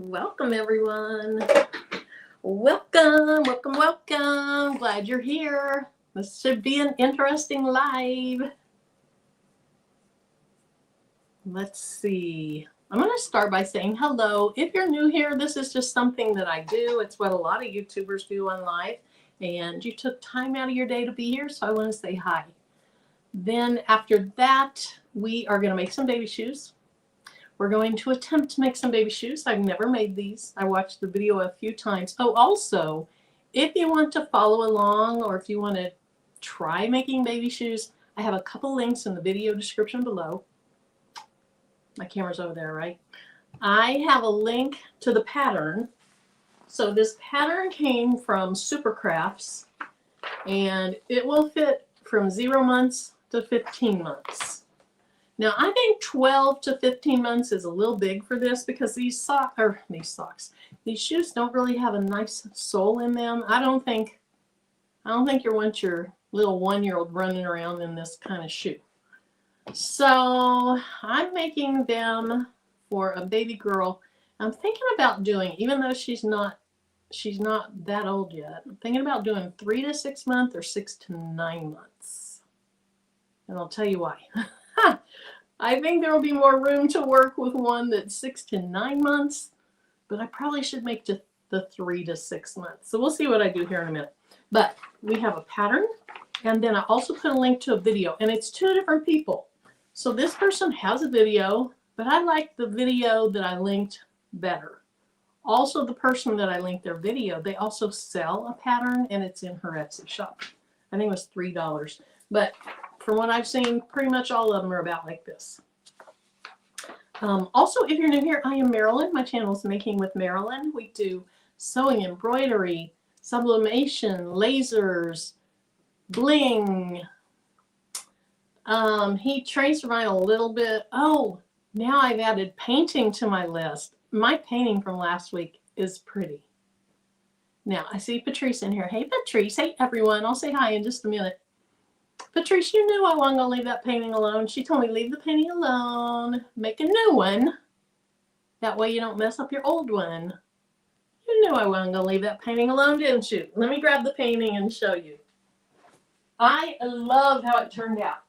Welcome, everyone. Welcome. Glad you're here. This should be an interesting live. Let's see. I'm going to start by saying hello. If you're new here, this is just something that I do. It's what a lot of YouTubers do on live. And you took time out of your day to be here, so I want to say hi. Then after that, we are going to make some baby shoes. We're going to attempt to make some baby shoes. I've never made these. I watched the video a few times. Oh, also, if you want to follow along or if you want to try making baby shoes, I have a couple links in the video description below. My camera's over there, right? I have a link to the pattern. So this pattern came from Supercrafts, and it will fit from 0 months to 15 months. Now, I think 12 to 15 months is a little big for this because these shoes don't really have a nice sole in them. I don't think you want your little 1-year-old running around in this kind of shoe. So I'm making them for a baby girl. I'm thinking about doing, even though she's not that old yet, I'm thinking about doing 3 to 6 months or 6 to 9 months. And I'll tell you why. I think there will be more room to work with one that's 6 to 9 months, but I probably should make the 3 to 6 months. So we'll see what I do here in a minute. But we have a pattern, and then I also put a link to a video, and it's 2 different people. So this person has a video, but I like the video that I linked better. Also, the person that I linked their video, they also sell a pattern, and it's in her Etsy shop. I think it was $3. But from what I've seen, pretty much all of them are about like this. Also, if you're new here, I am Marilyn. My channel is Making with Marilyn. We do sewing, embroidery, sublimation, lasers, bling, heat tracer mine a little bit. Oh, now I've added painting to my list. My painting from last week is pretty. Now, I see Patrice in here. Hey, Patrice. Hey, everyone. I'll say hi in just a minute. Patrice, you knew I wasn't going to leave that painting alone. She told me, leave the painting alone. Make a new one. That way you don't mess up your old one. You knew I wasn't going to leave that painting alone, didn't you? Let me grab the painting and show you. I love how it turned out.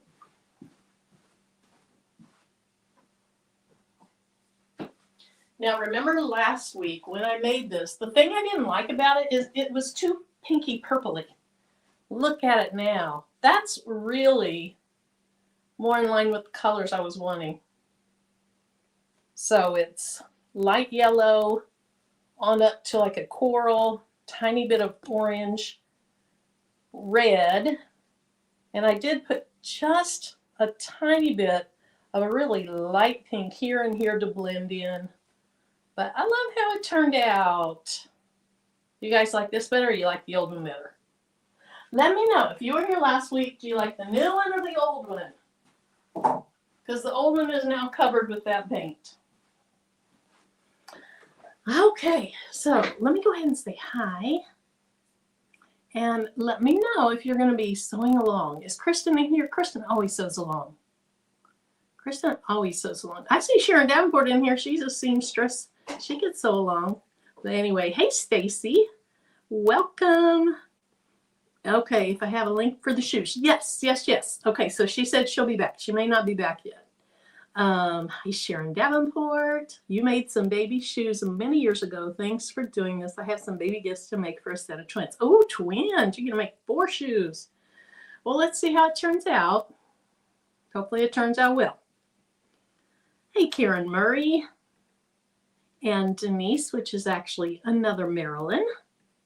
Now, remember last week when I made this, the thing I didn't like about it is it was too pinky purpley. Look at it now. That's really more in line with the colors I was wanting. So it's light yellow on up to like a coral, tiny bit of orange, red, and I did put just a tiny bit of a really light pink here and here to blend in. But I love how it turned out. You guys like this better or you like the old one better? Let me know. If you were here last week, do you like the new one or the old one? Because the old one is now covered with that paint. Okay, so let me go ahead and say hi. And let me know if you're going to be sewing along. Is Kristen in here? Kristen always sews along. Kristen always sews along. I see Sharon Davenport in here. She's a seamstress. She could sew along. But anyway, hey, Stacy. Welcome. Okay, if I have a link for the shoes. Yes. Okay, so she said she'll be back. She may not be back yet. Hi, Sharon Davenport. You made some baby shoes many years ago. Thanks for doing this. I have some baby gifts to make for a set of twins. Oh, twins. You're going to make 4 shoes. Well, let's see how it turns out. Hopefully it turns out well. Hey, Karen Murray. And Denise, which is actually another Marilyn.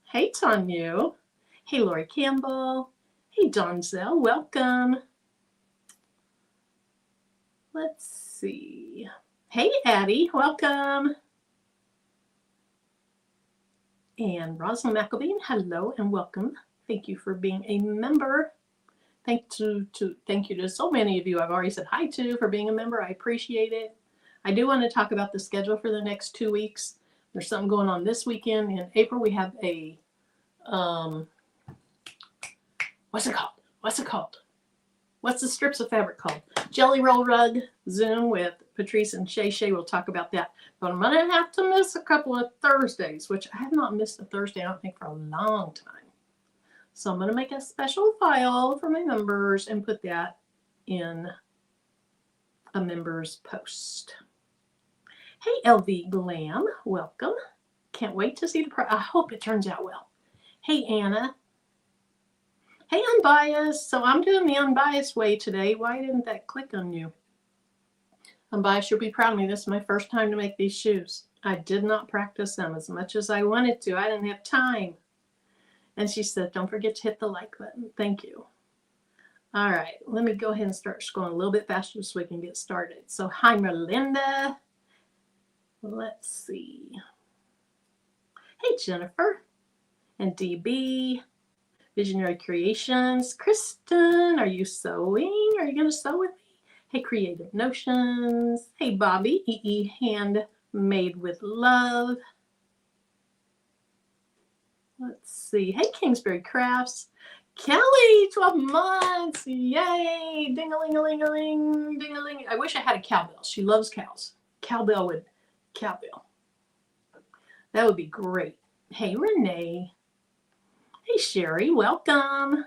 Hey, Tanya. Hey, Lori Campbell. Hey, Donzel. Welcome. Let's see. Hey, Addie. Welcome. And Rosalind McElveen. Hello and welcome. Thank you for being a member. Thank you to so many of you I've already said hi to for being a member. I appreciate it. I do want to talk about the schedule for the next 2 weeks. There's something going on this weekend. In April, we have a, what's it called? What's the strips of fabric called? Jelly Roll Rug Zoom with Patrice and Shay Shay will talk about that. But I'm going to have to miss a couple of Thursdays, which I have not missed a Thursday, I don't think, for a long time. So I'm going to make a special file for my members and put that in a members post. Hey, LV Glam, welcome. Can't wait to see the I hope it turns out well. Hey, Anna. Hey, Unbiased. So I'm doing the unbiased way today. Why didn't that click on you? Unbiased, you'll be proud of me. This is my first time to make these shoes. I did not practice them as much as I wanted to. I didn't have time. And she said, don't forget to hit the like button. Thank you. All right, let me go ahead and start scrolling a little bit faster so we can get started. So hi, Merlinda. Let's see. Hey, Jennifer and DB. Visionary Creations. Kristen, are you sewing? Are you going to sew with me? Hey, Creative Notions. Hey, Bobby. EE Handmade with Love. Let's see. Hey, Kingsbury Crafts. Kelly, 12 months. Yay. Ding-a-ling-a-ling-a-ling. Ding-a-ling. I wish I had a cowbell. She loves cows. Cowbell. That would be great. Hey, Renee. Hey, Sherry, welcome.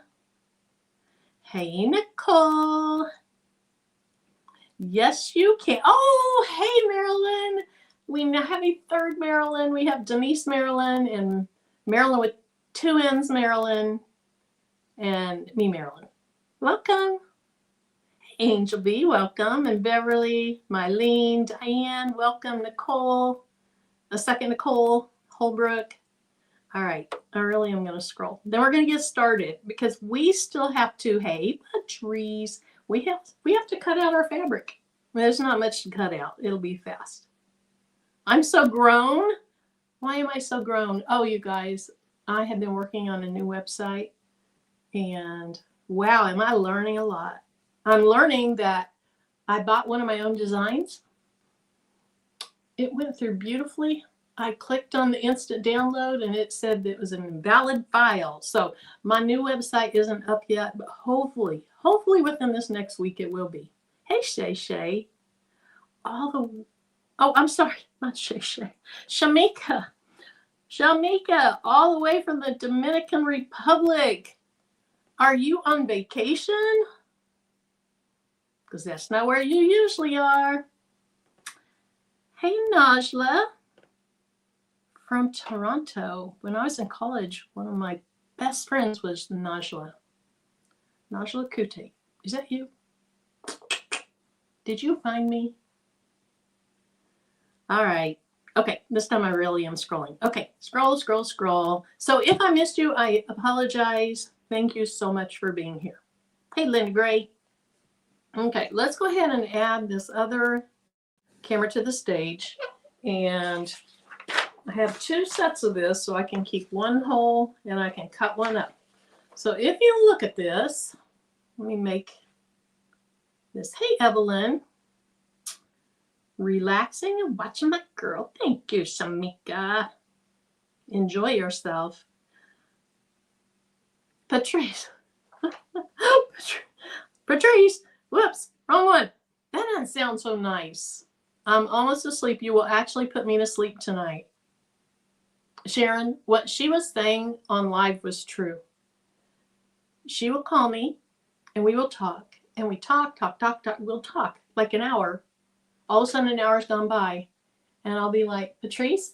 Hey, Nicole. Yes, you can. Oh, hey, Marilyn. We now have a third Marilyn. We have Denise Marilyn and Marilyn with 2 N's Marilyn and me, Marilyn. Welcome. Angel B, welcome. And Beverly, Mylene, Diane, welcome. Nicole, a second Nicole, Holbrook. All right, I really am going to scroll. Then we're going to get started because we still have to, hey, Patrice, we have to cut out our fabric. There's not much to cut out. It'll be fast. I'm so grown. Why am I so grown? Oh, you guys, I have been working on a new website and wow, am I learning a lot. I'm learning that I bought one of my own designs. It went through beautifully. I clicked on the instant download and it said that it was an invalid file. So my new website isn't up yet, but hopefully within this next week it will be. Hey, Shay Shay. Oh, I'm sorry, not Shay Shay. Shamika, all the way from the Dominican Republic. Are you on vacation? Because that's not where you usually are. Hey, Najla. From Toronto. When I was in college, one of my best friends was Najla. Najla Kute. Is that you? Did you find me? All right. Okay, this time I really am scrolling. Okay, scroll. So if I missed you, I apologize. Thank you so much for being here. Hey, Linda Gray. Okay, let's go ahead and add this other camera to the stage. And I have 2 sets of this, so I can keep one whole and I can cut one up. So if you look at this, let me make this. Hey, Evelyn. Relaxing and watching my girl. Thank you, Shamika. Enjoy yourself. Patrice. Patrice. Whoops, wrong one. That doesn't sound so nice. I'm almost asleep. You will actually put me to sleep tonight. Sharon, what she was saying on live was true. She will call me and we will talk. And we talk. We'll talk like an hour. All of a sudden an hour's gone by. And I'll be like, Patrice,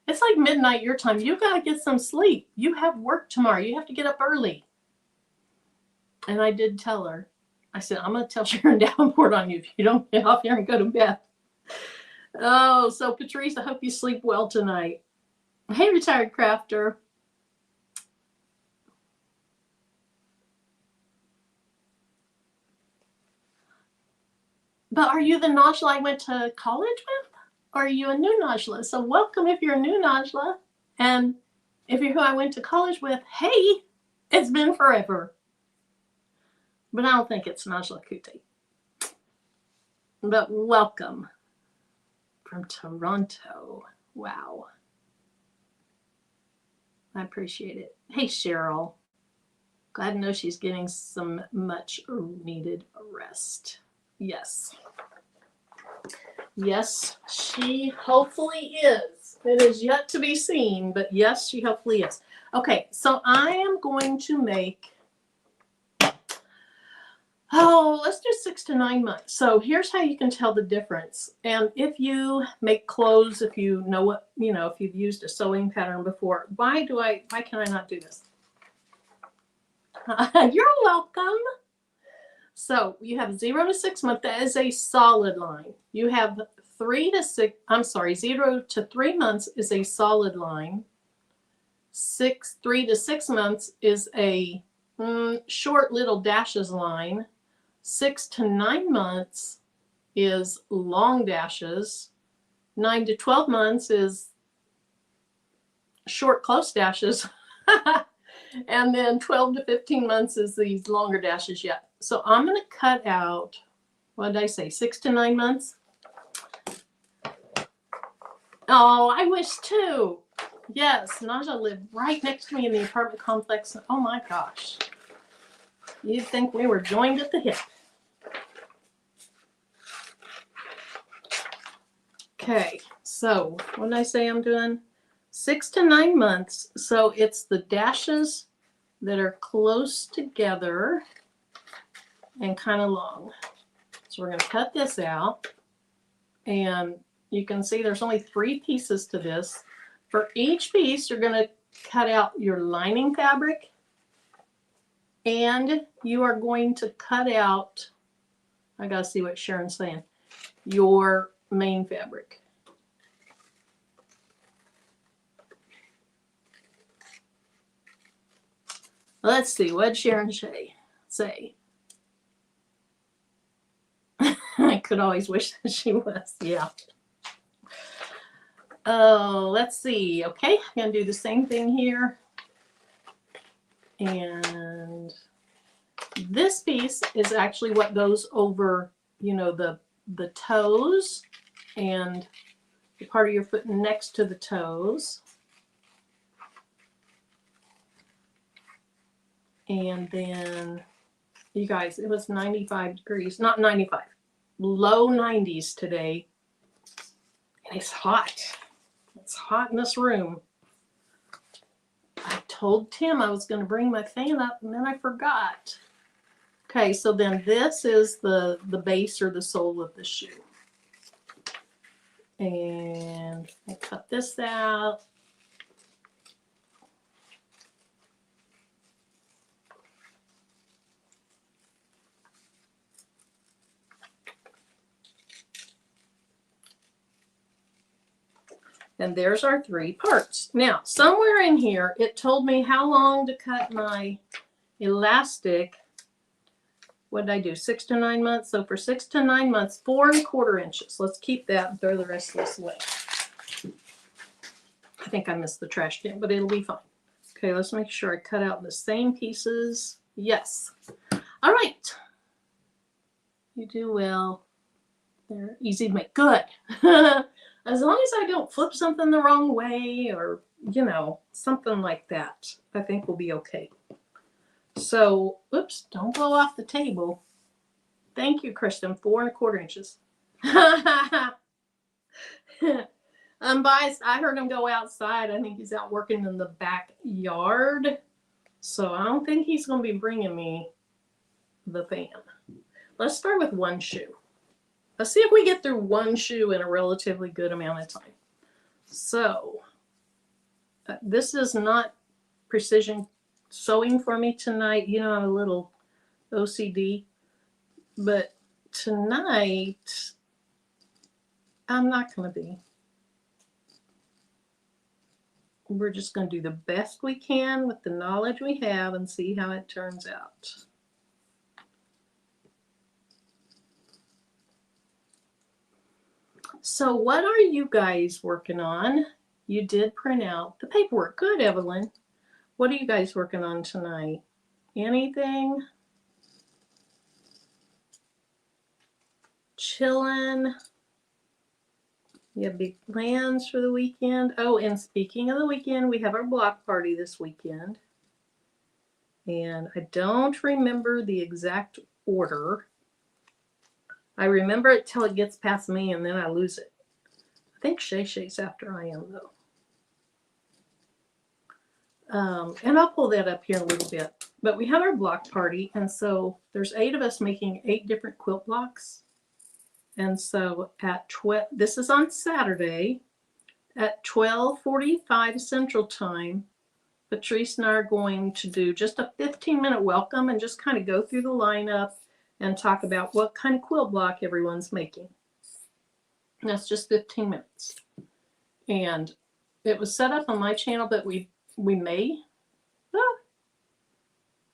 it's like midnight your time. You got to get some sleep. You have work tomorrow. You have to get up early. And I did tell her. I said, I'm going to tell Sharon Davenport on you if you don't get off here and go to bed. Oh, so Patrice, I hope you sleep well tonight. Hey, Retired Crafter. But are you the Najla I went to college with? Or are you a new Najla? So welcome if you're a new Najla. And if you're who I went to college with, hey, it's been forever. But I don't think it's Najla Kute. But welcome from Toronto. Wow. I appreciate it. Hey, Cheryl. Glad to know she's getting some much needed rest. Yes. Yes, she hopefully is. It is yet to be seen, but yes, she hopefully is. Okay, so I am going to make, let's do 6 to 9 months. So here's how you can tell the difference. And if you make clothes, if you know what, if you've used a sewing pattern before, why can I not do this? You're welcome. So you have 0 to 6 months. That is a solid line. You have 0 to 3 months is a solid line. 3 to 6 months is a short little dashes line. 6 to 9 months is long dashes. 9 to 12 months is short close dashes. And then 12 to 15 months is these longer dashes yet. So I'm going to cut out, what did I say, 6 to 9 months? Oh, I wish too. Yes, Naja lived right next to me in the apartment complex. Oh my gosh. You'd think we were joined at the hip. Okay, so what did I say I'm doing? 6 to 9 months. So it's the dashes that are close together and kind of long. So we're going to cut this out. And you can see there's only 3 pieces to this. For each piece, you're going to cut out your lining fabric. And you are going to cut out, I got to see what Sharon's saying, your main fabric. Let's see, what did Sharon say? I could always wish that she was, yeah. Oh, let's see. Okay, I'm going to do the same thing here. And this piece is actually what goes over, the toes and the part of your foot next to the toes. And then, you guys, it was 95 degrees, not 95, low 90s today. And it's hot. It's hot in this room. I told Tim I was going to bring my fan up, and then I forgot. Okay, so then this is the base or the sole of the shoe. And I'll cut this out. And there's our 3 parts. Now, somewhere in here, it told me how long to cut my elastic. What did I do? 6 to 9 months. So for 6 to 9 months, 4 1/4 inches. Let's keep that and throw the rest of this away. I think I missed the trash can, but it'll be fine. Okay, let's make sure I cut out the same pieces. Yes. All right. You do well. They're easy to make. Good. As long as I don't flip something the wrong way or, something like that, I think we'll be okay. So, oops, don't blow off the table. Thank you, Kristen. 4 1/4 inches. Unbiased, I heard him go outside. I think he's out working in the backyard. So I don't think he's going to be bringing me the fan. Let's start with 1 shoe. Let's see if we get through 1 shoe in a relatively good amount of time. So this is not precision sewing for me tonight. I'm a little OCD. But tonight, I'm not going to be. We're just going to do the best we can with the knowledge we have and see how it turns out. So what are you guys working on? You did print out the paperwork. Good, Evelyn. What are you guys working on tonight? Anything? Chilling? You have big plans for the weekend? Oh, and speaking of the weekend, we have our block party this weekend. And I don't remember the exact order. I remember it till it gets past me and then I lose it. I think Shay Shay's after I am though. And I'll pull that up here in a little bit. But we had our block party, and so there's 8 of us making 8 different quilt blocks. And so at this is on Saturday at 12:45 Central Time. Patrice and I are going to do just a 15-minute welcome and just kind of go through the lineup and talk about what kind of quilt block everyone's making. And that's just 15 minutes. And it was set up on my channel, but we may,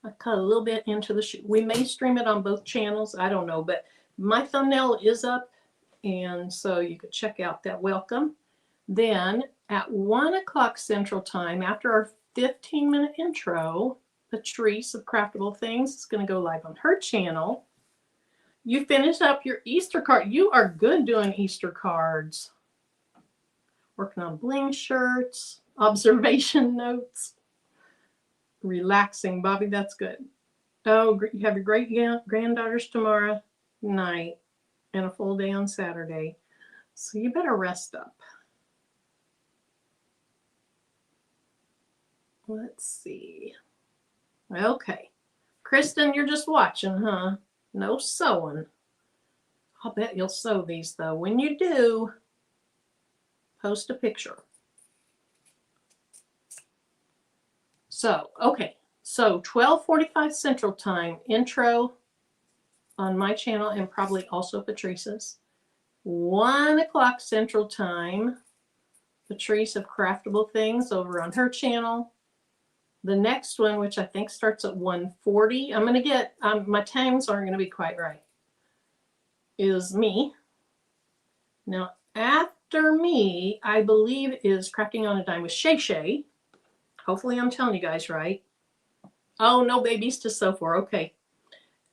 I cut a little bit into the shoe. We may stream it on both channels. I don't know, but my thumbnail is up, and so you could check out that welcome. Then at 1 o'clock Central Time, after our 15-minute intro, Patrice of Craftable Things is going to go live on her channel. You finish up your Easter card. You are good doing Easter cards. Working on bling shirts, observation notes. Relaxing, Bobby, that's good. Oh, you have your great granddaughters tomorrow night and a full day on Saturday. So you better rest up. Let's see. Okay. Kristen, you're just watching, huh? No sewing. I'll bet you'll sew these, though. When you do, post a picture. So, okay. So, 12:45 Central Time, intro on my channel and probably also Patrice's. 1 o'clock Central Time, Patrice of Craftable Things over on her channel. The next one, which I think starts at 1:40, I'm going to get, my times aren't going to be quite right, is me. Now, after me, I believe is Crafting on a Dime with Shay Shay. Hopefully I'm telling you guys right. Oh, no babies to sew for. Okay.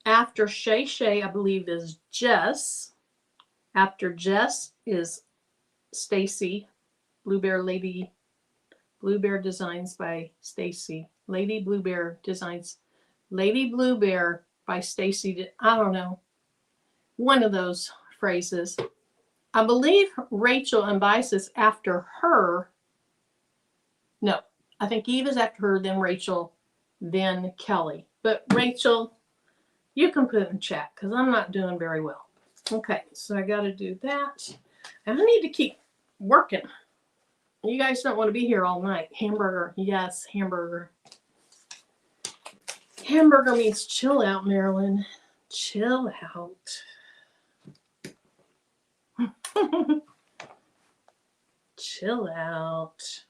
After Shay Shay, I believe is Jess. After Jess is Stacy, Blue Bear Lady, Blue Bear Designs by Stacy. Lady Blue Bear Designs. Lady Blue Bear by Stacy. I don't know. One of those phrases. I believe Rachel and Bice is after her. No, I think Eve is after her, then Rachel, then Kelly. But Rachel, you can put it in chat because I'm not doing very well. Okay, so I got to do that. And I need to keep working. You guys don't want to be here all night. Hamburger. Yes, hamburger. Hamburger means chill out, Marilyn. Chill out. Chill out.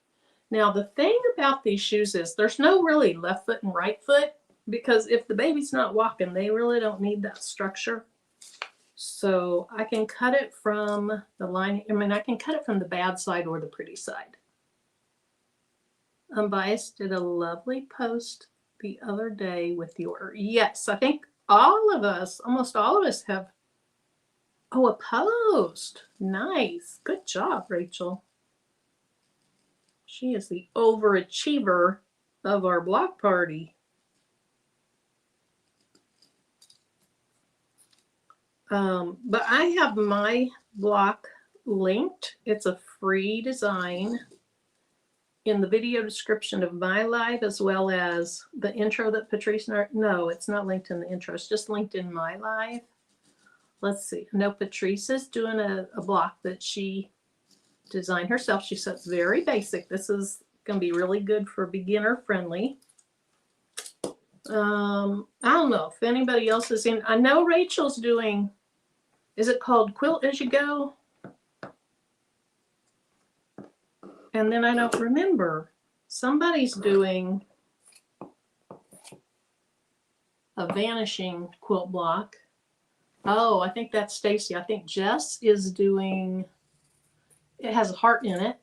Now, the thing about these shoes is there's no really left foot and right foot, because if the baby's not walking, they really don't need that structure. So I can cut it from the line. I mean, I can cut it from the bad side or the pretty side. Unbiased did a lovely post the other day with the order. Yes, I think all of us, almost all of us have. Oh, a post. Nice. Good job, Rachel. She is the overachiever of our block party. But I have my block linked. It's a free design in the video description of my live, as well as the intro that Patrice, no, it's not linked in the intro. It's just linked in my live. Let's see. No, Patrice is doing a block that she designed herself. She said it's very basic. This is going to be really good for beginner friendly. I don't know if anybody else is in. I know Rachel's doing, is it called Quilt As You Go? And then I don't remember. Somebody's doing a vanishing quilt block. Oh, I think that's Stacy. I think Jess is doing, it has a heart in it.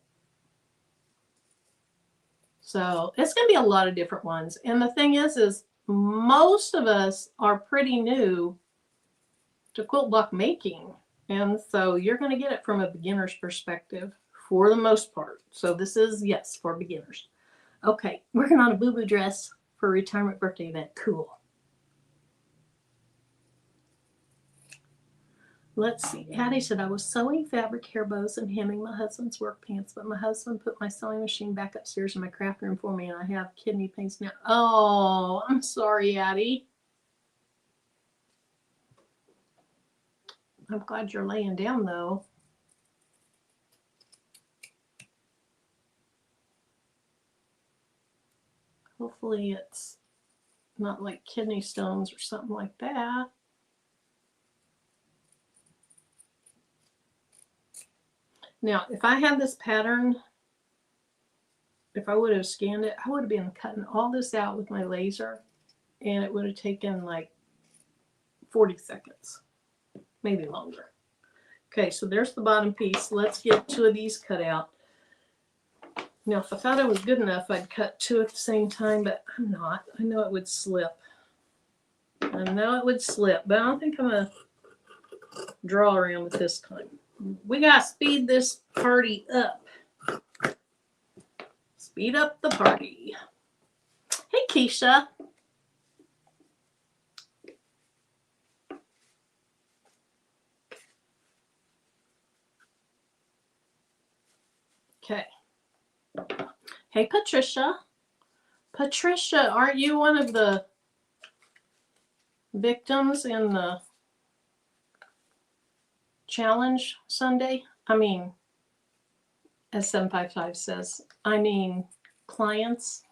So it's going to be a lot of different ones. And the thing is most of us are pretty new to quilt block making. And so you're going to get it from a beginner's perspective for the most part. So this is, yes, for beginners. Okay, working on a boo-boo dress for a retirement birthday event. Cool. Let's see. Addie said, I was sewing fabric hair bows and hemming my husband's work pants, but my husband put my sewing machine back upstairs in my craft room for me, and I have kidney pains now. Oh, I'm sorry, Addie. I'm glad you're laying down, though. Hopefully it's not like kidney stones or something like that. Now, if I had this pattern, if I would have scanned it, I would have been cutting all this out with my laser, and it would have taken like 40 seconds, maybe longer. Okay, so there's the bottom piece. Let's get 2 of these cut out. Now, if I thought I was good enough, I'd cut 2 at the same time, but I'm not. I know it would slip. I know it would slip, but I don't think I'm going to draw around with this time. We got to speed this party up. Speed up the party. Hey, Keisha. Okay. Hey, Patricia. Patricia, aren't you one of the victims in the challenge Sunday? I mean, as 755 says, I mean clients.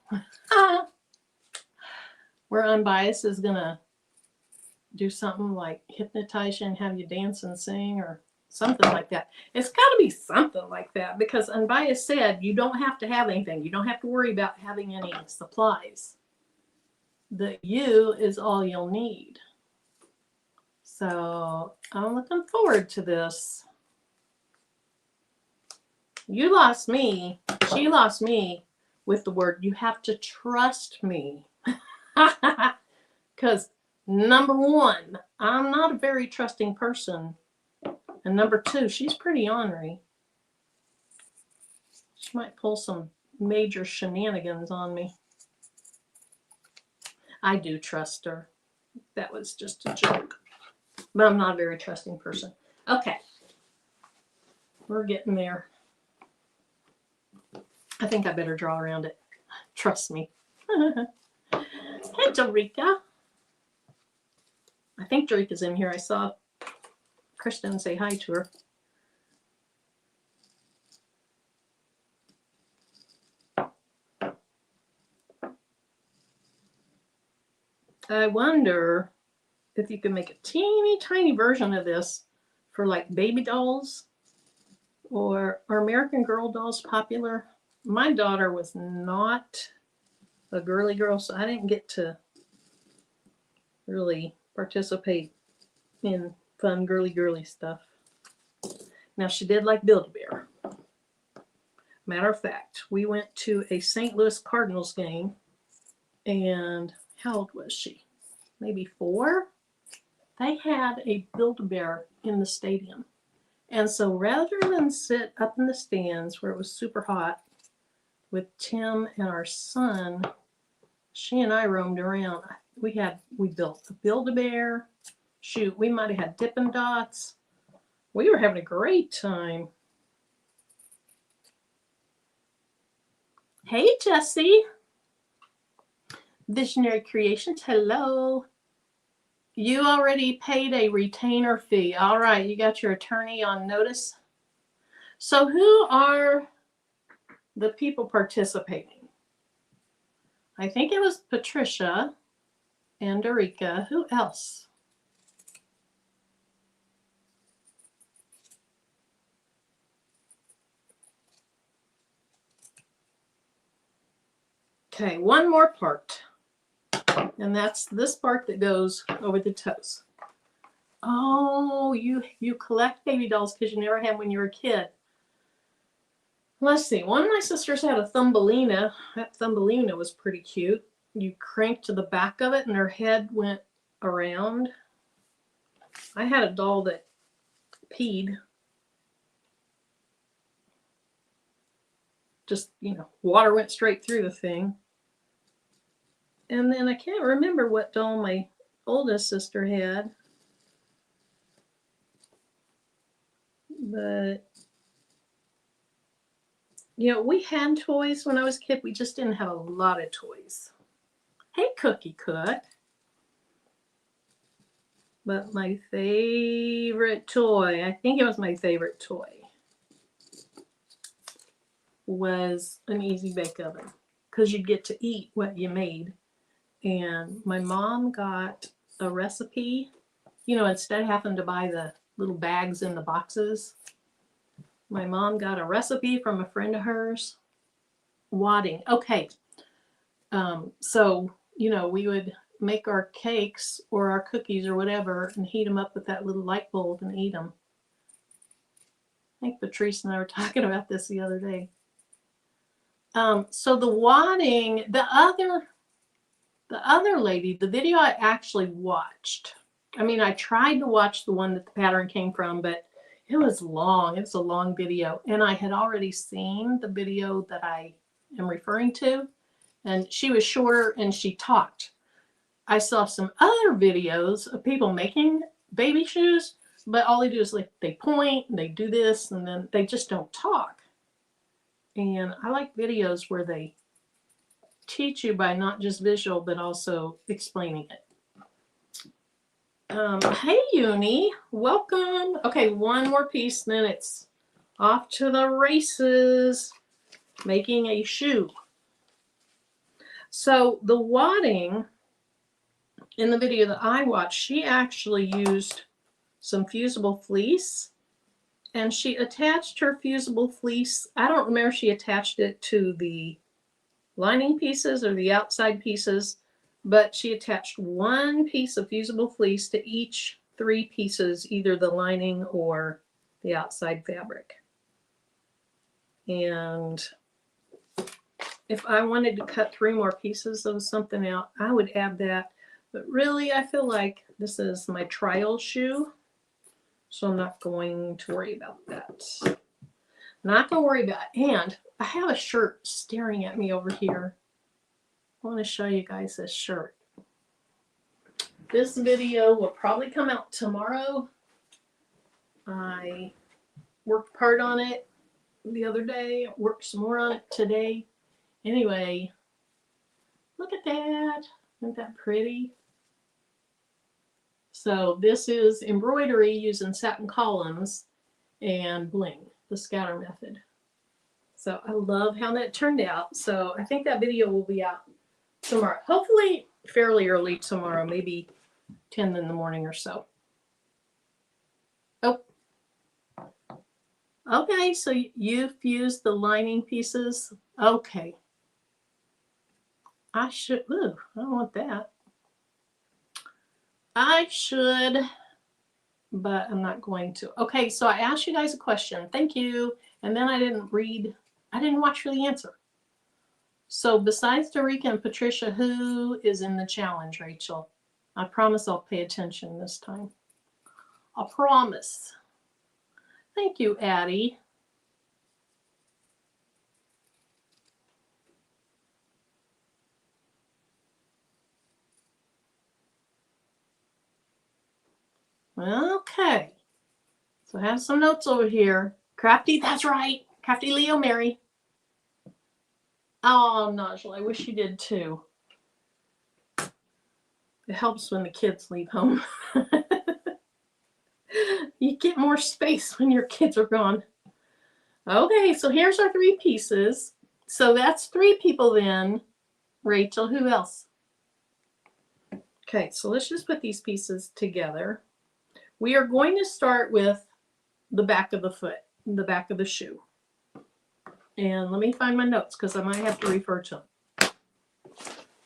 Where Unbiased is going to do something like hypnotize you and have you dance and sing or something like that. It's got to be something like that, because Unbiased said you don't have to have anything. You don't have to worry about having any supplies. The you is all you'll need. So I'm looking forward to this. You lost me. She lost me with the word, you have to trust me. Because number 1, I'm not a very trusting person. And number 2, she's pretty ornery. She might pull some major shenanigans on me. I do trust her. That was just a joke. But I'm not a very trusting person. Okay. We're getting there. I think I better draw around it. Trust me. Hey, Dorica. I think Dorica's in here. I saw Kristen say hi to her. I wonder if you can make a teeny tiny version of this for like baby dolls, or are American Girl dolls popular? My daughter was not a girly girl, so I didn't get to really participate in fun girly stuff. Now, she did like Build-A-Bear. Matter of fact, we went to a St. Louis Cardinals game, and how old was she? Maybe 4? They had a Build-A-Bear in the stadium. And so rather than sit up in the stands where it was super hot with Tim and our son, she and I roamed around. We built a Build-A-Bear. Shoot, we might have had Dippin' Dots. We were having a great time. Hey, Jessie. Visionary Creations, hello. You already paid a retainer fee. All right, you got your attorney on notice. So who are the people participating? I think it was Patricia and Dorica. Who else? Okay, one more part. And that's this part that goes over the toes. Oh, you collect baby dolls because you never had when you were a kid. Let's see. One of my sisters had a Thumbelina. That Thumbelina was pretty cute. You cranked to the back of it and her head went around. I had a doll that peed. Just, water went straight through the thing. And then I can't remember what doll my oldest sister had. But, you know, we had toys when I was a kid. We just didn't have a lot of toys. Hey, Cookie Cook. But my favorite toy, I think it was my favorite toy, was an Easy Bake Oven. Because you'd get to eat what you made. And my mom got a recipe, you know, instead of having to buy the little bags in the boxes, my mom got a recipe from a friend of hers. Wadding. Okay. So, you know, we would make our cakes or our cookies or whatever and heat them up with that little light bulb and eat them. I think Patrice and I were talking about this the other day. So the wadding, the other lady, the video I actually watched, I mean, I tried to watch the one that the pattern came from, but it was long. It was a long video. And I had already seen the video that I am referring to. And she was shorter and she talked. I saw some other videos of people making baby shoes, but all they do is like they point and they do this and then they just don't talk. And I like videos where they teach you by not just visual, but also explaining it. Hey, Uni, welcome. Okay, one more piece, then it's off to the races, making a shoe. So the wadding in the video that I watched, she actually used some fusible fleece and she attached her fusible fleece. I don't remember if she attached it to the lining pieces or the outside pieces, but she attached one piece of fusible fleece to each 3 pieces, either the lining or the outside fabric. And if I wanted to cut 3 more pieces of something out, I would add that. But really, I feel like this is my trial shoe, so I'm not going to worry about that. Not going to worry about it. And I have a shirt staring at me over here. I want to show you guys this shirt. This video will probably come out tomorrow. I worked part on it the other day, worked some more on it today. Anyway, look at that. Isn't that pretty? So this is embroidery using satin columns and bling, the scatter method. So I love how that turned out. So I think that video will be out tomorrow. Hopefully fairly early tomorrow, maybe 10 in the morning or so. Oh. Okay, so you fused the lining pieces. Okay. I should, ooh, I don't want that. I should, but I'm not going to. Okay, so I asked you guys a question. Thank you. And then I didn't watch for the answer. So besides Dorica and Patricia, who is in the challenge, Rachel? I promise I'll pay attention this time. I promise. Thank you, Addie. Okay. So I have some notes over here. Crafty, that's right. Crafty Leo Mary. Oh, Najla, I wish you did too. It helps when the kids leave home. You get more space when your kids are gone. Okay, so here's our 3 pieces. So that's 3 people then. Rachel, who else? Okay, so let's just put these pieces together. We are going to start with the back of the foot, the back of the shoe. And let me find my notes because I might have to refer to them.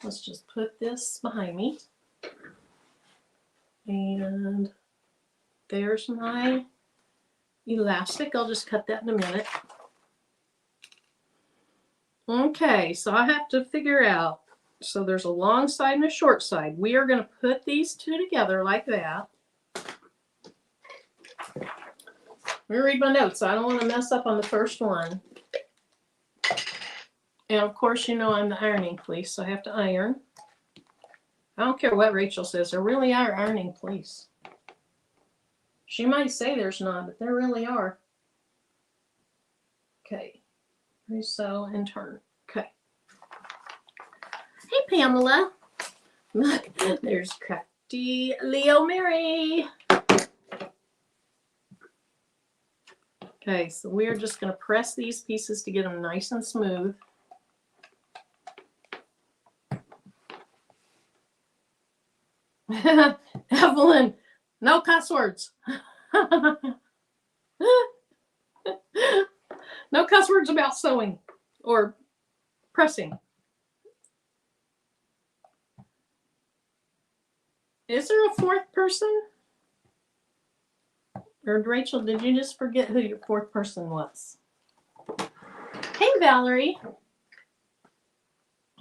Let's just put this behind me. And there's my elastic. I'll just cut that in a minute. Okay, so I have to figure out. So there's a long side and a short side. We are going to put these 2 together like that. Let me read my notes. I don't want to mess up on the first one. And of course, you know I'm the ironing police, so I have to iron. I don't care what Rachel says. There really are ironing police. She might say there's not, but there really are. Okay. Resew and turn. Okay. Hey, Pamela. Look, there's crafty Leo Mary. Okay, so we're just going to press these pieces to get them nice and smooth. Evelyn, no cuss words. No cuss words about sewing or pressing. Is there a fourth person? Or Rachel, did you just forget who your fourth person was? Hey, Valerie.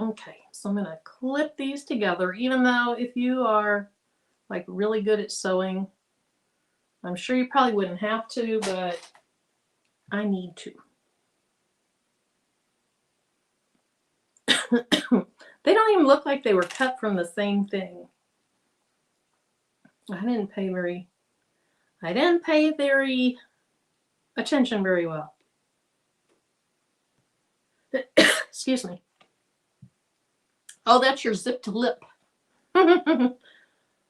Okay, so I'm going to clip these together, even though if you are like really good at sewing, I'm sure you probably wouldn't have to, but I need to. They don't even look like they were cut from the same thing. I didn't pay very attention very well. Excuse me. Oh, that's your zipped lip.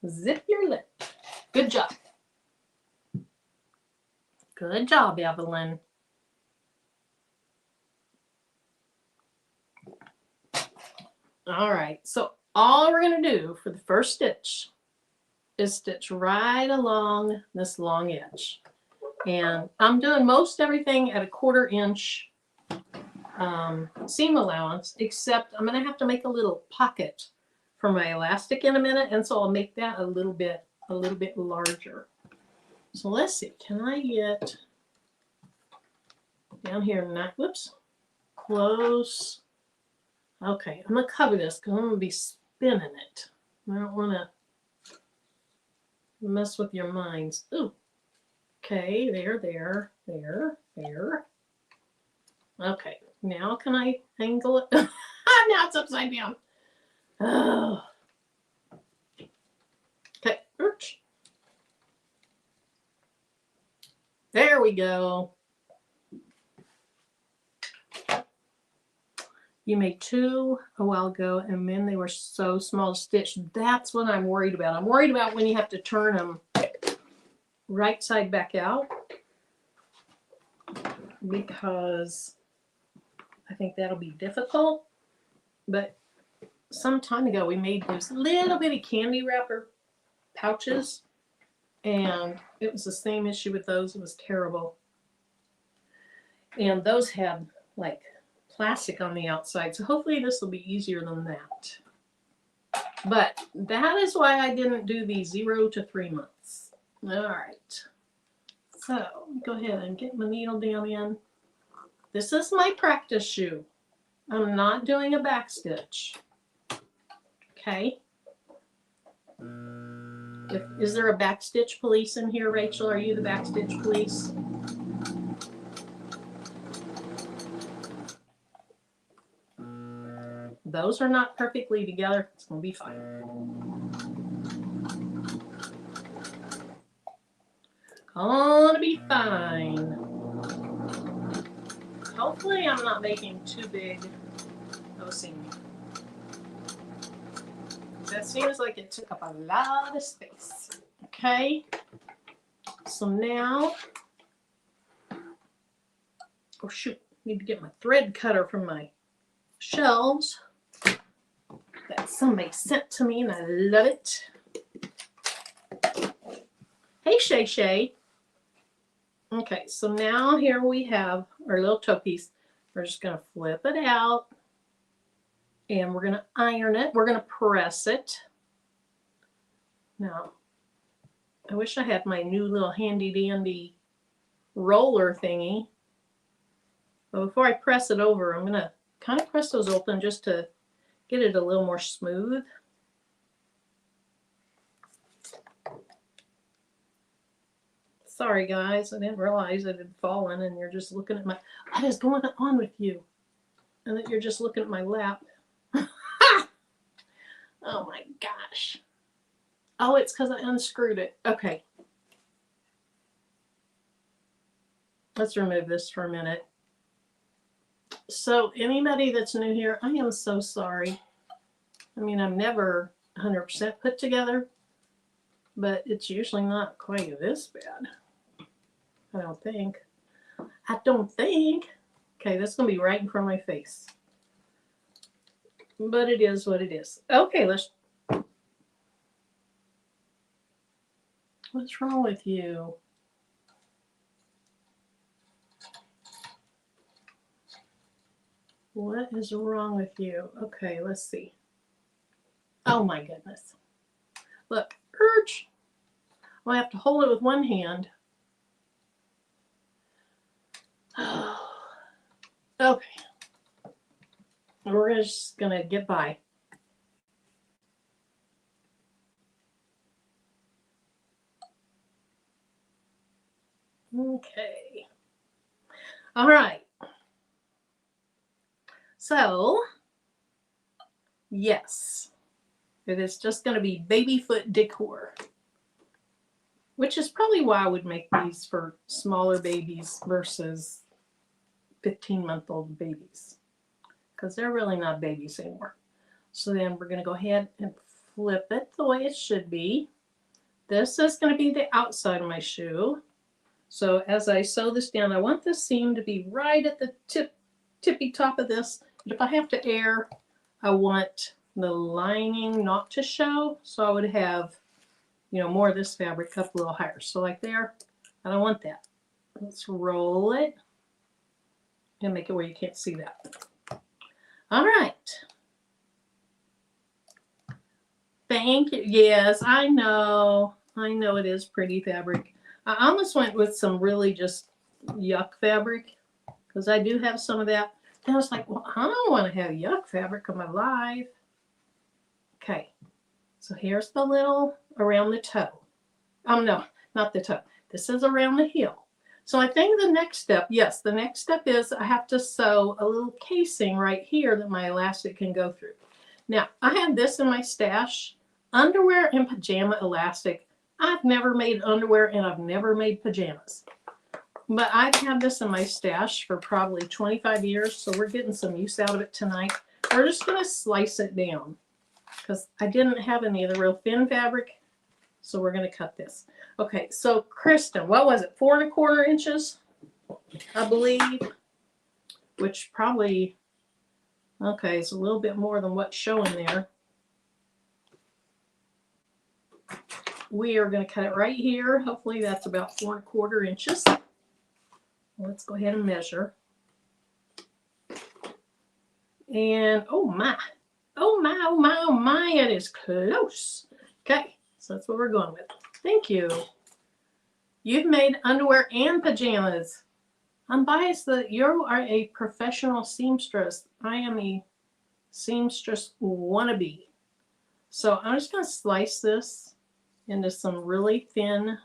Zip your lip. Good job. Good job, Evelyn. All right, so all we're going to do for the first stitch is stitch right along this long edge. And I'm doing most everything at a 1/4 inch seam allowance, except I'm going to have to make a little pocket for my elastic in a minute, and so I'll make that a little bit larger. So let's see, can I get down here? Not, whoops, close. Okay, I'm going to cover this because I'm going to be spinning it. I don't want to mess with your minds. Ooh. Okay, there. Okay, now can I angle it? Now it's upside down. Oh. Okay, there we go. You made 2 a while ago, and then they were so small to stitch. That's what I'm worried about. I'm worried about when you have to turn them right side back out, because I think that'll be difficult. But some time ago, we made those little bitty candy wrapper pouches, and it was the same issue with those. It was terrible. And those had like plastic on the outside, so hopefully this will be easier than that. But that is why I didn't do the 0 to 3 months. All right, so go ahead and get my needle down in. This is my practice shoe. I'm not doing a back stitch. Okay. Is there a back stitch police in here, Rachel? Are you the back stitch police? Those are not perfectly together. It's going to be fine. Gonna be fine. Hopefully I'm not making too big of a seam. That seems like it took up a lot of space. Okay. So now, oh shoot, need to get my thread cutter from my shelves that somebody sent to me, and I love it. Hey, Shay Shay. Okay, so now here we have our little toe piece. We're just going to flip it out, and we're going to iron it. We're going to press it. Now, I wish I had my new little handy dandy roller thingy. But before I press it over, I'm going to kind of press those open just to get it a little more smooth. Sorry guys, I didn't realize it had fallen, and you're just looking at my, what is going on with you? And that you're just looking at my lap. Oh my gosh. Oh, it's because I unscrewed it. Okay. Let's remove this for a minute. So anybody that's new here, I am so sorry. I mean, I'm never 100% put together, but it's usually not quite this bad. I don't think. I don't think. Okay, this is going to be right in front of my face. But it is what it is. Okay, let's... What's wrong with you? What is wrong with you? Okay, let's see. Oh my goodness. Look, urge. Well, I have to hold it with one hand. Okay. We're just going to get by. Okay. All right. So, yes, it is just going to be baby foot decor, which is probably why I would make these for smaller babies versus 15-month-old babies, because they're really not babies anymore. So then we're going to go ahead and flip it the way it should be. This is going to be the outside of my shoe. So as I sew this down, I want this seam to be right at the tippy top of this. But if I have to err, I want the lining not to show. So I would have, you know, more of this fabric up a little higher. So like there, I don't want that. Let's roll it and make it where you can't see that. All right. Thank you. Yes, I know. I know it is pretty fabric. I almost went with some really just yuck fabric because I do have some of that. Then I was like, well, I don't want to have yuck fabric on my live. Okay, so here's the little around the toe. No, not the toe. This is around the heel. So I think the next step, yes, the next step is I have to sew a little casing right here that my elastic can go through. Now, I have this in my stash, underwear and pajama elastic. I've never made underwear and I've never made pajamas. But I've had this in my stash for probably 25 years, so we're getting some use out of it tonight. We're just going to slice it down because I didn't have any of the real thin fabric, so we're going to cut this. Okay, so Kristen, what was it, 4 1/4 inches, I believe, which probably, okay, is a little bit more than what's showing there. We are going to cut it right here. Hopefully that's about 4 1/4 inches. Let's go ahead and measure. And oh my, oh my, oh my, oh my, it is close. Okay, so that's what we're going with. Thank you. You've made underwear and pajamas. I'm biased that you are a professional seamstress. I am a seamstress wannabe. So I'm just going to slice this into some really thin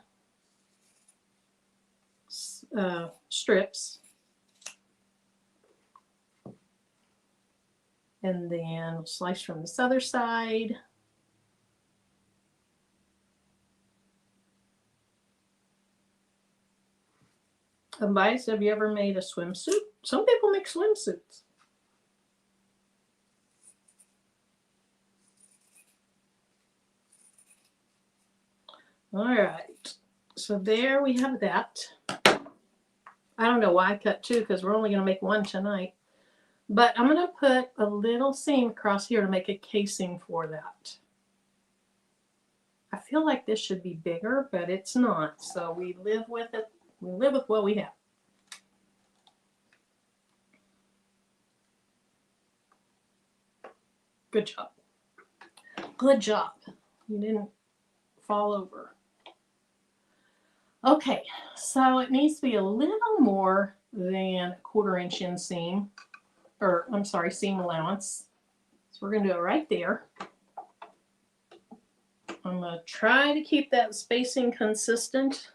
strips. And then we'll slice from this other side. Advice, have you ever made a swimsuit? Some people make swimsuits. All right, so there we have that. I don't know why I cut 2 because we're only going to make 1 tonight. But I'm going to put a little seam across here to make a casing for that. I feel like this should be bigger, but it's not. So we live with it. We live with what we have. Good job. Good job. You didn't fall over. Okay, so it needs to be a little more than 1/4 inch inseam, or I'm sorry, seam allowance. So we're going to do it right there. I'm going to try to keep that spacing consistent.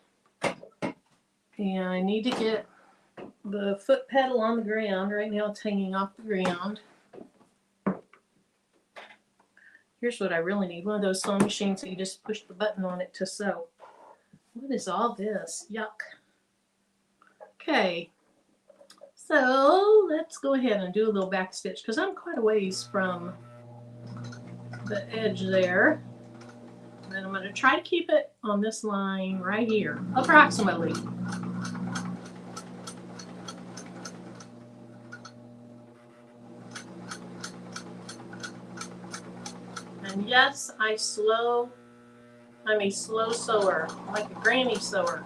And I need to get the foot pedal on the ground. Right now it's hanging off the ground. Here's what I really need. One of those sewing machines that you just push the button on it to sew. What is all this? Yuck. Okay. So let's go ahead and do a little back stitch because I'm quite a ways from the edge there. And I'm going to try to keep it on this line right here, approximately. And yes, I'm a slow sewer, like a granny sewer.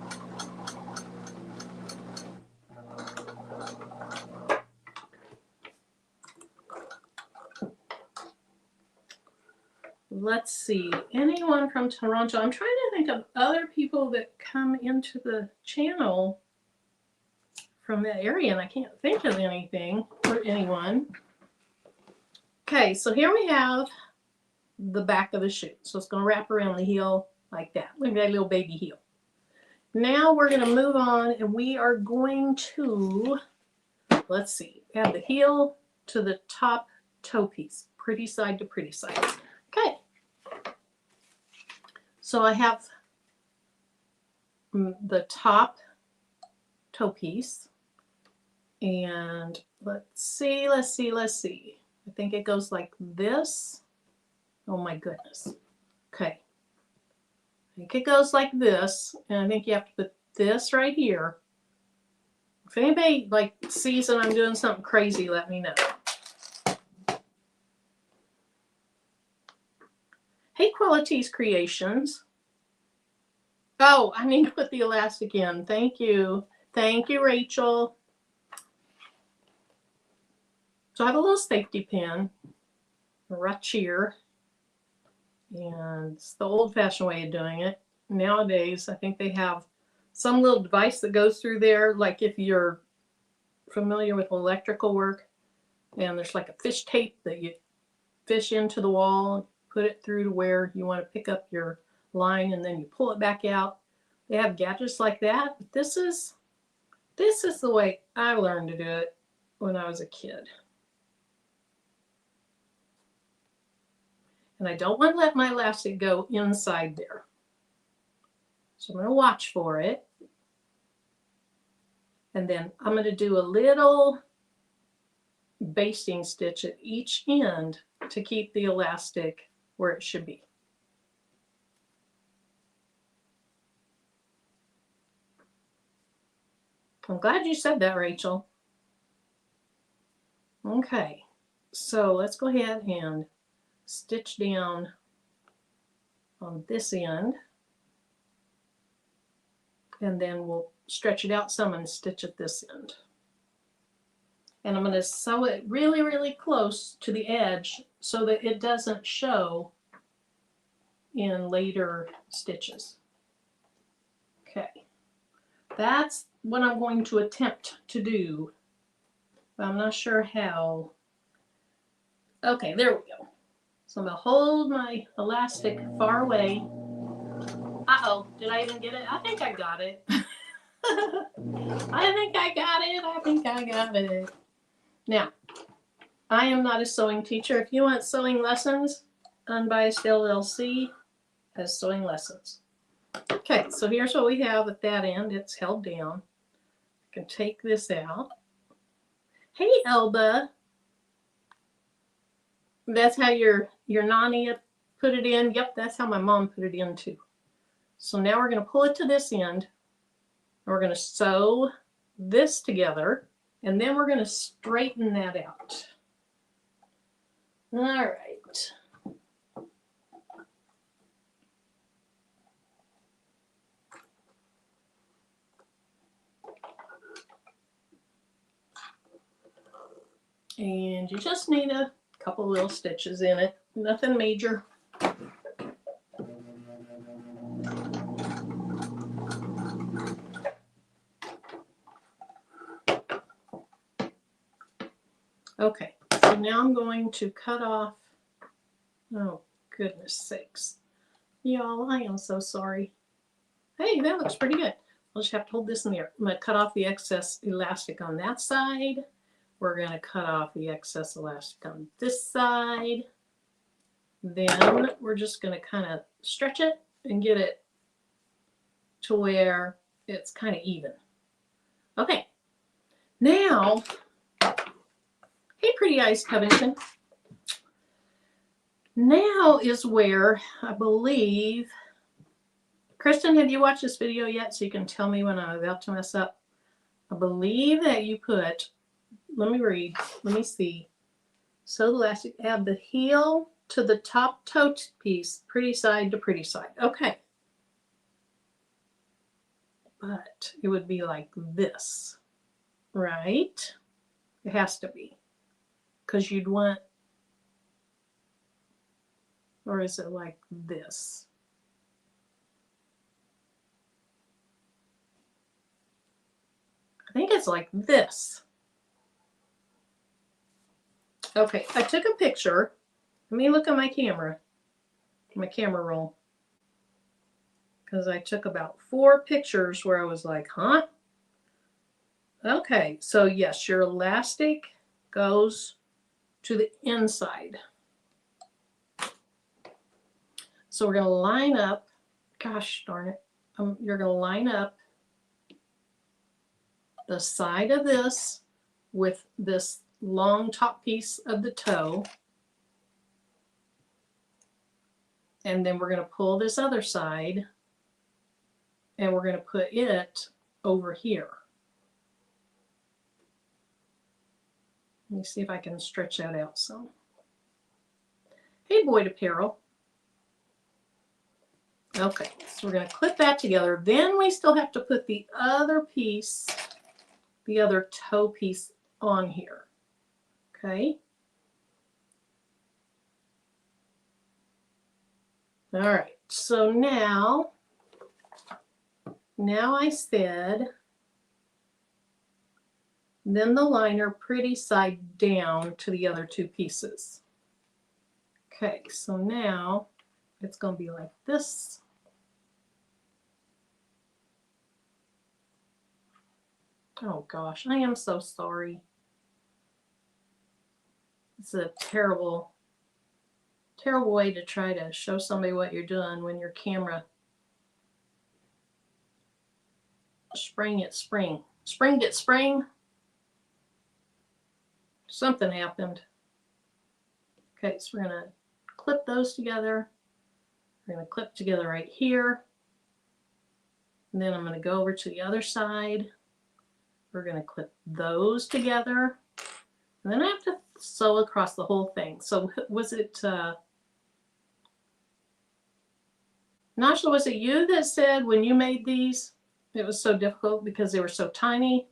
Let's see, anyone from Toronto? I'm trying to think of other people that come into the channel from that area, and I can't think of anything or anyone. Okay, so here we have the back of the shoe. So it's going to wrap around the heel like that. Look at that little baby heel. Now we're going to move on, and we are going to, let's see, add the heel to the top toe piece, pretty side to pretty side. Okay. So I have the top toe piece, and let's see. I think it goes like this. Oh my goodness. Okay. I think it goes like this, and I think you have to put this right here. If anybody like sees that I'm doing something crazy, let me know. Hey, Qualities Creations. Oh, I need to put the elastic in. Thank you. Thank you, Rachel. So I have a little safety pin right here. And it's the old-fashioned way of doing it. Nowadays, I think they have some little device that goes through there, like if you're familiar with electrical work, and there's like a fish tape that you fish into the wall, put it through to where you want to pick up your line, and then you pull it back out. They have gadgets like that. But this is the way I learned to do it when I was a kid. And I don't want to let my elastic go inside there. So I'm going to watch for it. And then I'm going to do a little basting stitch at each end to keep the elastic where it should be. I'm glad you said that, Rachel. Okay, so let's go ahead and stitch down on this end, and then we'll stretch it out some and stitch at this end. And I'm going to sew it really, really close to the edge so that it doesn't show in later stitches. Okay, that's what I'm going to attempt to do, but I'm not sure how. Okay, there we go. So I'm going to hold my elastic far away. Uh-oh, did I even get it? I think I got it. I think I got it. Now, I am not a sewing teacher. If you want sewing lessons, Unbiased LLC has sewing lessons. Okay, so here's what we have at that end. It's held down. I can take this out. Hey, Elba. That's how your nanny put it in. Yep, that's how my mom put it in too. So now we're going to pull it to this end. We're going to sew this together, and then we're going to straighten that out. All right. And you just need a couple little stitches in it, nothing major. Okay, so now I'm going to cut off, oh goodness sakes. Y'all, I am so sorry. Hey, that looks pretty good. I'll just have to hold this in the air. I'm going to cut off the excess elastic on that side. We're going to cut off the excess elastic on this side. Then we're just going to kind of stretch it and get it to where it's kind of even. Okay, now Pretty Eyes Covington. Now is where I believe, Kristen, have you watched this video yet so you can tell me when I'm about to mess up? I believe that you put, let me read, let me see. Sew the elastic, add the heel to the top toe piece, pretty side to pretty side. Okay. But it would be like this, right? It has to be. Because you'd want, or is it like this? I think it's like this. Okay, I took a picture. Let me look at my camera roll. Because I took about 4 pictures where I was like, huh? Okay, so yes, your elastic goes to the inside. So we're going to line up, gosh darn it, you're going to line up the side of this with this long top piece of the toe. And then we're going to pull this other side and we're going to put it over here. Let me see if I can stretch that out some. Hey, Boyd Apparel. Okay, so we're going to clip that together. Then we still have to put the other piece, the other toe piece on here. Okay. All right, so now I said, then the liner pretty side down to the other 2 pieces. Okay, so now it's going to be like this. Oh gosh, I am so sorry. It's a terrible, terrible way to try to show somebody what you're doing when your camera spring. Something happened. Okay, so we're going to clip those together. We're going to clip together right here. And then I'm going to go over to the other side. We're going to clip those together. And then I have to sew across the whole thing. So was it, Nasha, was it you that said when you made these, it was so difficult because they were so tiny?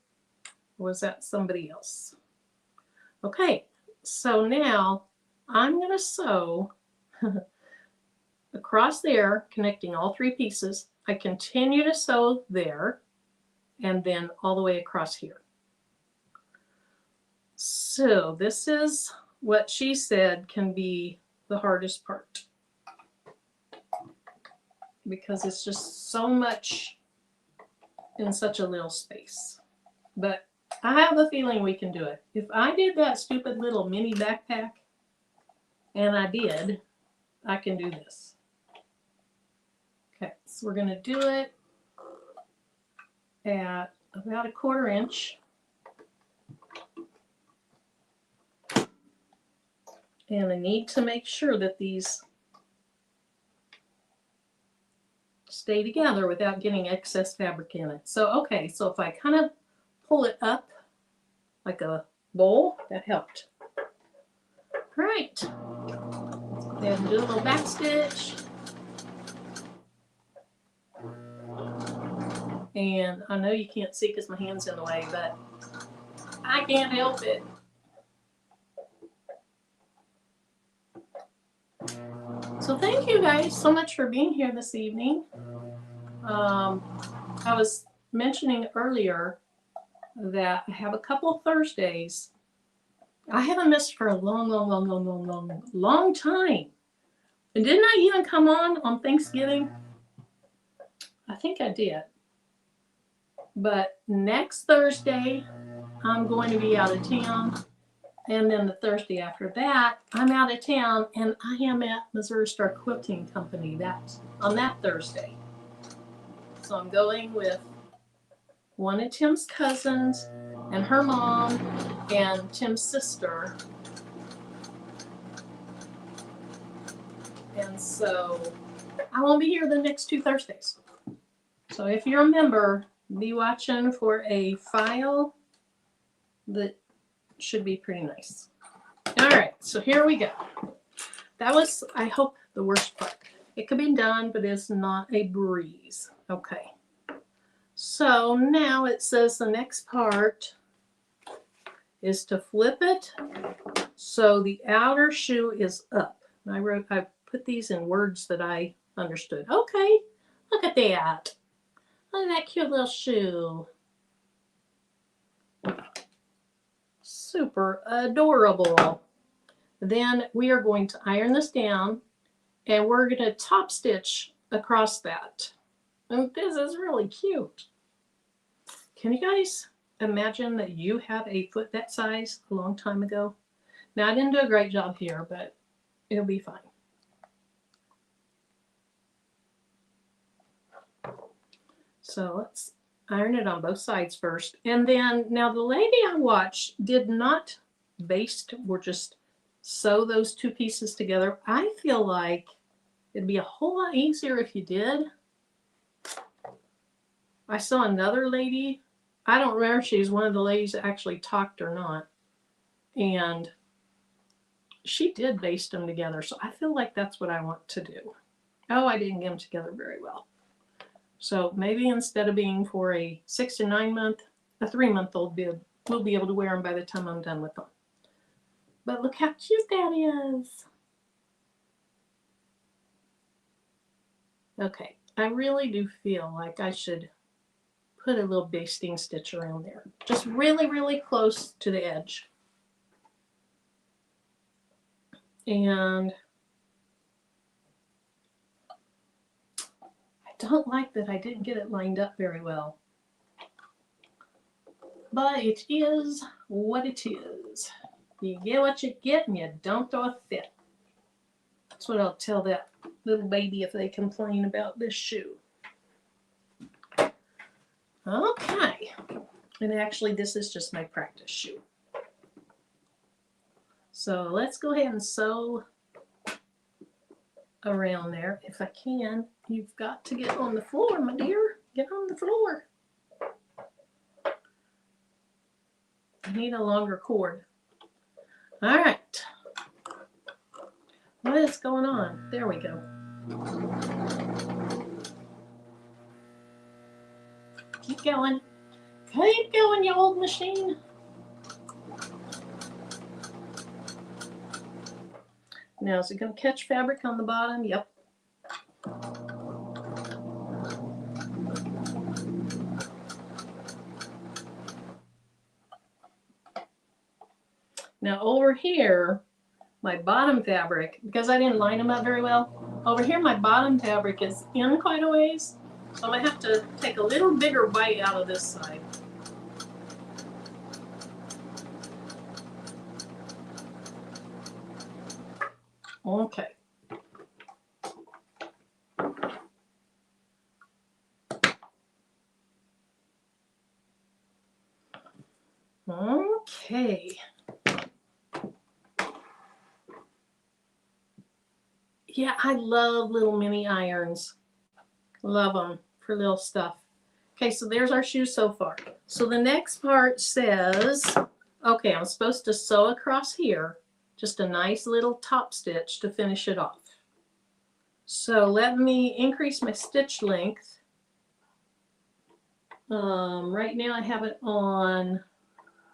Or was that somebody else? Okay, so now I'm going to sew across there, connecting all 3 pieces. I continue to sew there and then all the way across here. So this is what she said can be the hardest part, because it's just so much in such a little space. But I have a feeling we can do it. If I did that stupid little mini backpack, and I did, I can do this. Okay, so we're going to do it at about a 1/4 inch. And I need to make sure that these stay together without getting excess fabric in it. So, okay, so if I kind of pull it up like a bowl, that helped. All right, then do a little back stitch. And I know you can't see because my hand's in the way, but I can't help it. So thank you guys so much for being here this evening. I was mentioning earlier that I have a couple Thursdays. I haven't missed for a long time. And didn't I even come on Thanksgiving? I think I did. But next Thursday, I'm going to be out of town. And then the Thursday after that, I'm out of town and I am at Missouri Star Quilting Company on that Thursday. So I'm going with one of Tim's cousins and her mom and Tim's sister and so I won't be here the next 2 Thursdays. So if you're a member, be watching for a file that should be pretty nice. All right, so here we go. That was, I hope, the worst part. It could be done, but it's not a breeze. Okay. So now it says the next part is to flip it so the outer shoe is up. I put these in words that I understood. Okay, look at that. Look at that cute little shoe. Super adorable. Then we are going to iron this down and we're going to top stitch across that. And this is really cute. Can you guys imagine that you had a foot that size a long time ago? Now, I didn't do a great job here, but it'll be fine. So let's iron it on both sides first. And then, now the lady I watched did not baste or just sew those 2 pieces together. I feel like it'd be a whole lot easier if you did. I saw another lady. I don't remember if she's one of the ladies that actually talked or not. And she did baste them together. So I feel like that's what I want to do. Oh, I didn't get them together very well. So maybe instead of being for a 6 to 9 month, a 3-month-old bib, we'll be able to wear them by the time I'm done with them. But look how cute that is. Okay, I really do feel like I should put a little basting stitch around there. Just really, really close to the edge. And I don't like that I didn't get it lined up very well. But it is what it is. You get what you get and you don't throw a fit. That's what I'll tell that little baby if they complain about this shoe. Okay. And actually this is just my practice shoe. So let's go ahead and sew around there if I can. You've got to get on the floor, my dear. Get on the floor. I need a longer cord. All right. What is going on? There we go. Keep going. Keep going, you old machine. Now, is it going to catch fabric on the bottom? Yep. Now, over here, my bottom fabric, because I didn't line them up very well, over here my bottom fabric is in quite a ways. So I'm going to have to take a little bigger bite out of this side. Okay. Okay. Yeah, I love little mini irons. Love them for little stuff. Okay, so there's our shoe so far. So the next part says, okay, I'm supposed to sew across here, just a nice little top stitch to finish it off. So let me increase my stitch length. Right now I have it on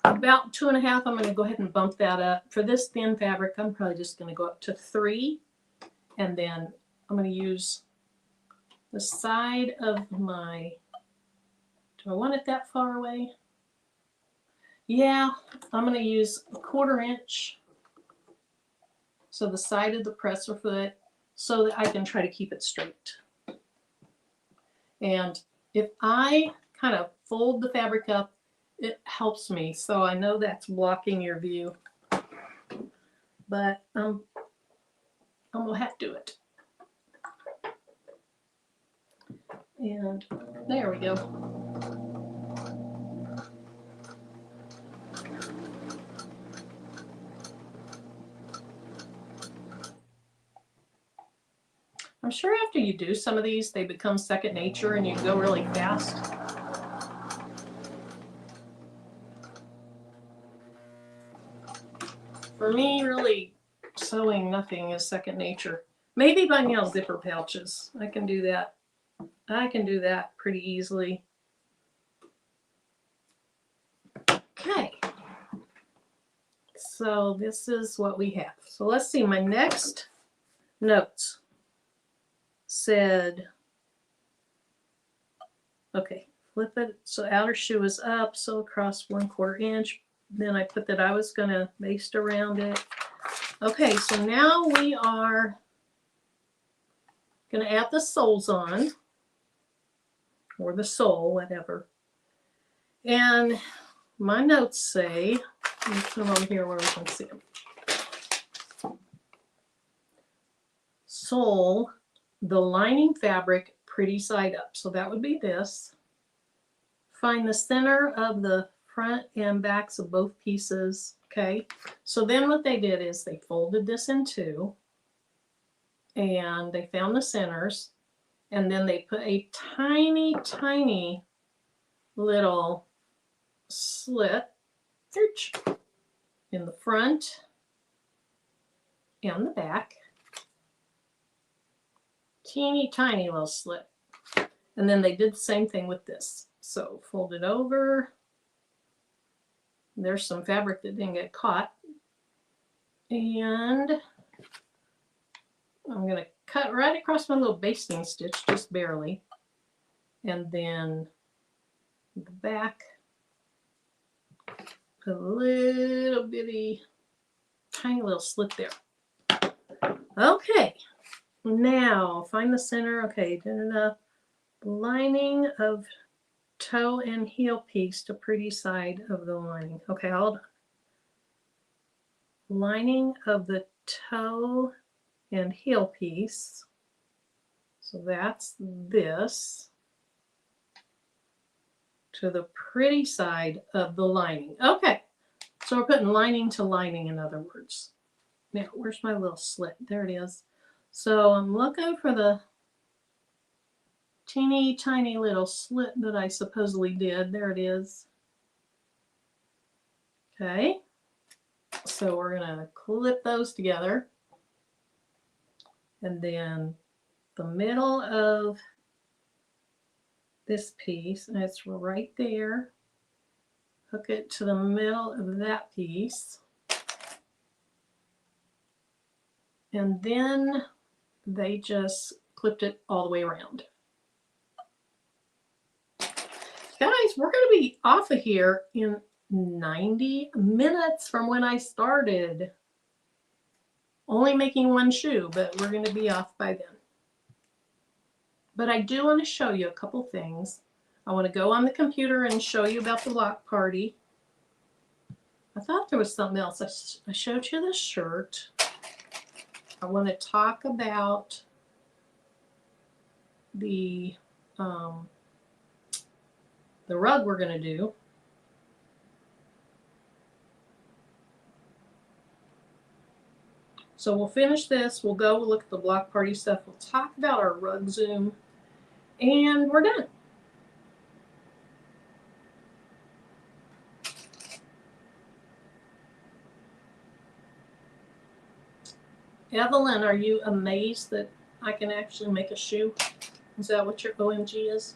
about 2.5. I'm going to go ahead and bump that up. For this thin fabric, I'm probably just going to go up to 3. And then I'm going to use the side of my, do I want it that far away? Yeah, I'm going to use a 1/4 inch. So the side of the presser foot, so that I can try to keep it straight. And if I kind of fold the fabric up, it helps me. So I know that's blocking your view, but I'm going to have to do it. And there we go. I'm sure after you do some of these, they become second nature and you go really fast. For me, really, sewing nothing is second nature. Maybe by nail zipper pouches. I can do that. I can do that pretty easily. Okay. So this is what we have. So let's see, my next notes said, okay, flip it. So outer shoe is up, sew across 1/4 inch. Then I put that I was going to baste around it. Okay, so now we are going to add the soles on, or the sole, whatever. And my notes say, let me put them over here where we can see them. Sole, the lining fabric, pretty side up. So that would be this. Find the center of the front and backs of both pieces. Okay, so then what they did is they folded this in two, and they found the centers, and then they put a tiny, tiny little slit in the front and the back. Teeny tiny little slit. And then they did the same thing with this. So fold it over. There's some fabric that didn't get caught. And I'm going to cut right across my little basting stitch, just barely. And then the back, a little bitty, tiny little slit there. Okay, now find the center. Okay, the lining of toe and heel piece to pretty side of the lining. Okay, hold on. Lining of the toe and heel piece. So that's this. To the pretty side of the lining. Okay, so we're putting lining to lining, in other words. Now, where's my little slit? There it is. So I'm looking for the teeny tiny little slit that I supposedly did. There it is. Okay, so we're going to clip those together. And then the middle of this piece, and it's right there. Hook it to the middle of that piece. And then they just clipped it all the way around. Guys, we're going to be off of here in 90 minutes from when I started. Only making one shoe, but we're going to be off by then. But I do want to show you a couple things. I want to go on the computer and show you about the block party. I thought there was something else. I showed you the shirt. I want to talk about the rug we're going to do. So we'll finish this. We'll go look at the block party stuff. We'll talk about our rug zoom. And we're done. Evelyn, are you amazed that I can actually make a shoe? Is that what your OMG is?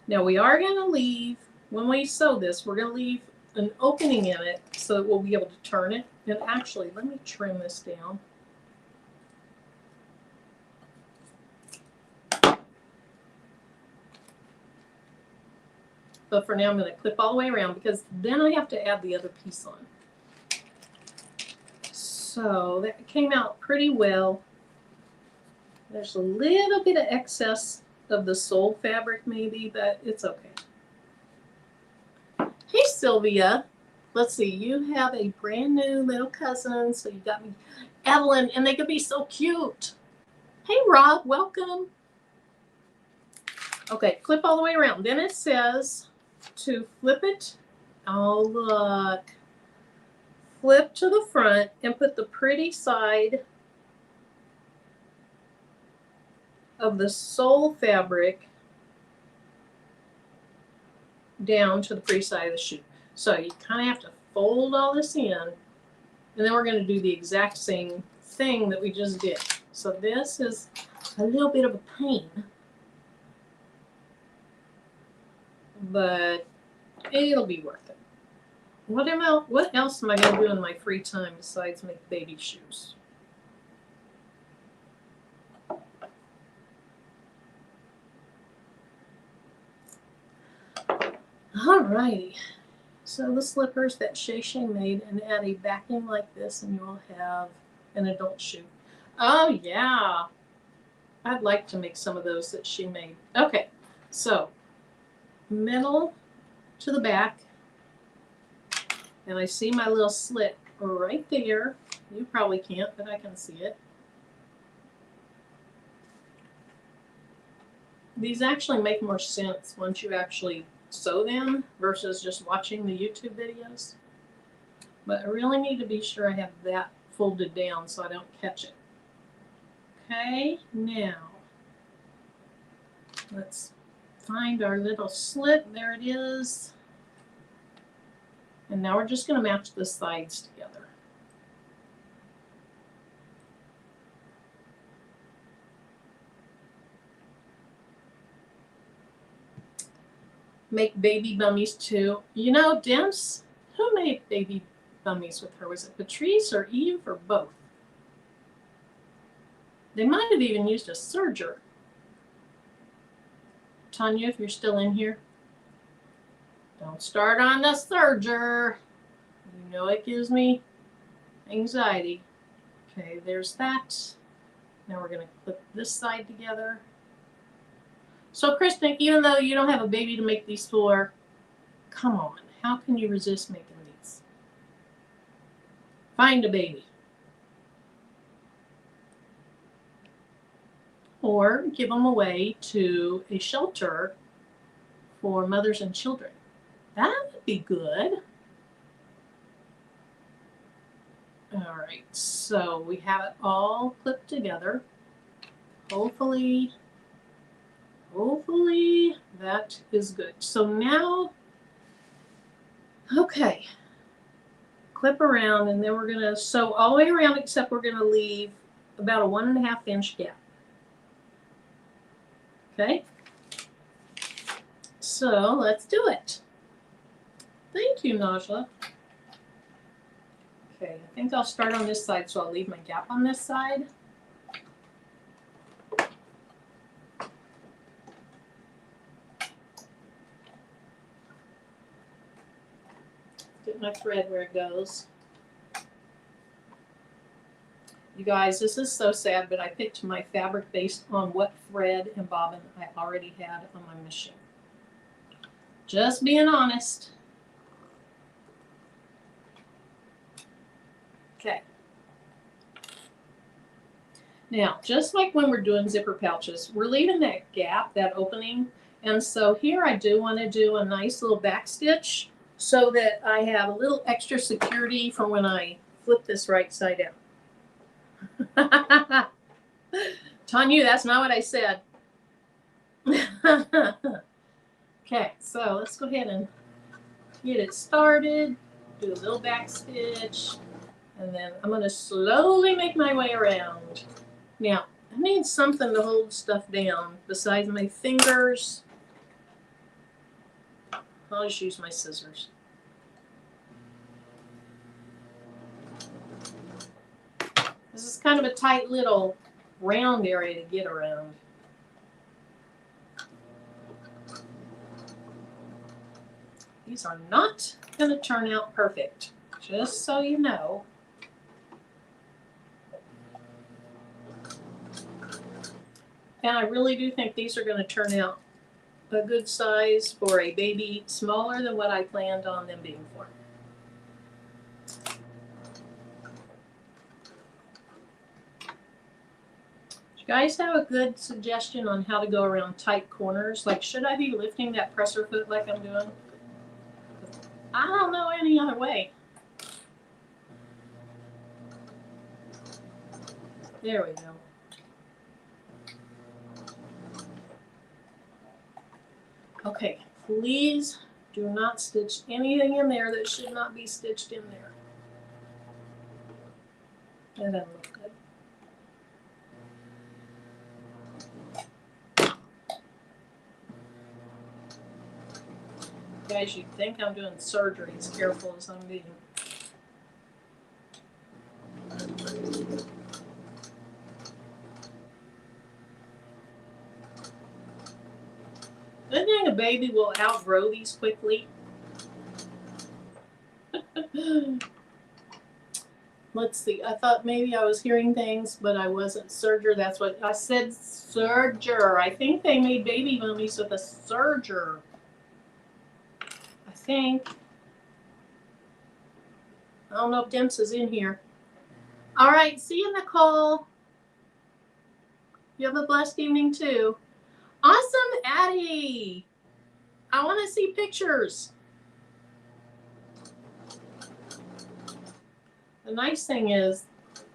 Now we are going to leave, when we sew this, we're going to leave an opening in it so that we'll be able to turn it. And actually, let me trim this down. But for now, I'm going to clip all the way around because then I have to add the other piece on. So that came out pretty well. There's a little bit of excess of the sole fabric maybe, but it's okay. Hey Sylvia, let's see, you have a brand new little cousin, so you got me Evelyn, and they could be so cute. Hey Rob, welcome. Okay, clip all the way around. Then it says to flip it. Oh look. Flip to the front and put the pretty side of the sole fabric down to the free side of the shoe. So you kind of have to fold all this in, and then we're going to do the exact same thing that we just did. So this is a little bit of a pain, but it'll be worth it. What else am I going to do in my free time besides make baby shoes? Alrighty, so the slippers that Shay Shay made, and add a backing like this, and you'll have an adult shoe. Oh yeah, I'd like to make some of those that she made. Okay, so middle to the back, and I see my little slit right there. You probably can't, but I can see it. These actually make more sense once you actually sew them versus just watching the YouTube videos. But I really need to be sure I have that folded down so I don't catch it. Okay, now let's find our little slit. There it is. And now we're just going to match the sides together. Make baby bummies too. You know, Dems, who made baby bummies with her? Was it Patrice or Eve or both? They might have even used a serger. Tanya, if you're still in here, don't start on the serger. You know it gives me anxiety. Okay, there's that. Now we're going to clip this side together. So, Kristen, even though you don't have a baby to make these for, come on, how can you resist making these? Find a baby. Or give them away to a shelter for mothers and children. That would be good. All right, so we have it all clipped together. Hopefully that is good. So now, okay, clip around, and then we're going to sew all the way around, except we're going to leave about a 1.5 inch gap. Okay, so let's do it. Thank you, Najla. Okay, I think I'll start on this side, so I'll leave my gap on this side. Get my thread where it goes. You guys, this is so sad, but I picked my fabric based on what thread and bobbin I already had on my machine. Just being honest. Okay. Now, just like when we're doing zipper pouches, we're leaving that gap, that opening. And so here I do want to do a nice little back stitch so that I have a little extra security for when I flip this right side out. Tanya, that's not what I said. Okay, so let's go ahead and get it started. Do a little back stitch, and then I'm going to slowly make my way around. Now, I need something to hold stuff down besides my fingers. I'll just use my scissors. This is kind of a tight little round area to get around. These are not going to turn out perfect, just so you know. And I really do think these are going to turn out a good size for a baby, smaller than what I planned on them being for. You guys have a good suggestion on how to go around tight corners? Like, should I be lifting that presser foot like I'm doing? I don't know any other way. There we go. Okay, please do not stitch anything in there that should not be stitched in there. That doesn't look good. Guys, you'd think I'm doing surgery as careful as I'm being. Do you think a baby will outgrow these quickly? Let's see. I thought maybe I was hearing things, but I wasn't. Serger, that's what I said. Serger. I think they made baby mummies with a serger. I think. I don't know if Dimps is in here. All right. See you, Nicole. You have a blessed evening, too. Awesome, Addie. I want to see pictures. The nice thing is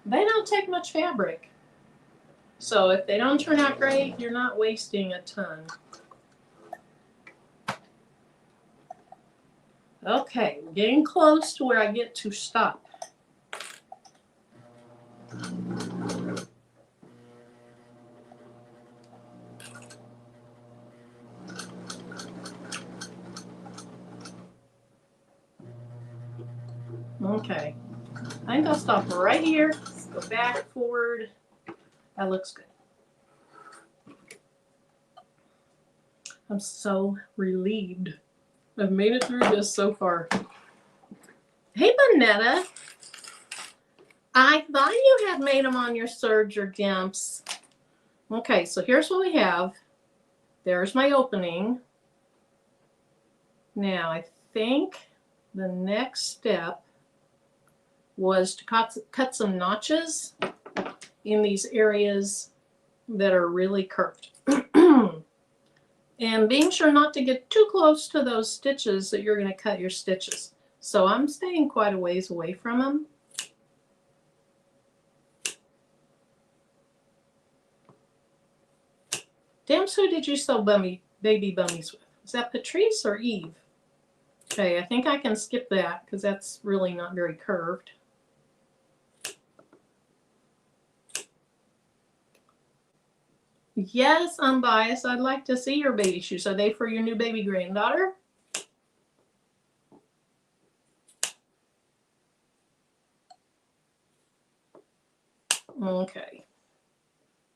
they don't take much fabric. So if they don't turn out great, you're not wasting a ton. Okay, we're getting close to where I get to stop. Okay, I think I'll stop right here. Let's go back, forward. That looks good. I'm so relieved. I've made it through this so far. Hey, Bonetta. I thought you had made them on your serger, Dimps. Okay, so here's what we have. There's my opening. Now, I think the next step was to cut some notches in these areas that are really curved. And being sure not to get too close to those stitches that you're going to cut your stitches. So I'm staying quite a ways away from them. Dimps, who did you sew baby bummies with? Is that Patrice or Eve? Okay, I think I can skip that because that's really not very curved. Yes, unbiased. I'd like to see your baby shoes. Are they for your new baby granddaughter? Okay.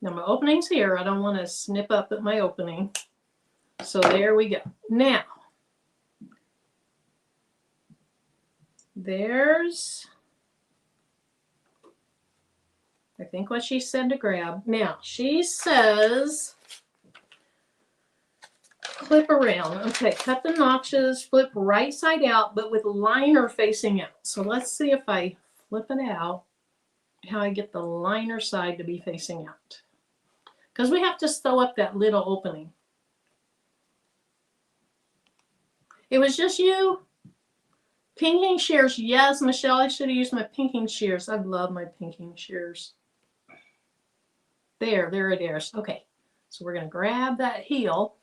Now my opening's here. I don't want to snip up at my opening. So there we go. Now, there's, I think, what she said to grab. Now, she says clip around. Okay, cut the notches, flip right side out, but with liner facing out. So let's see if I flip it out, how I get the liner side to be facing out. Because we have to sew up that little opening. It was just you? Pinking shears. Yes, Michelle, I should have used my pinking shears. I love my pinking shears. There it is. Okay, so we're going to grab that heel,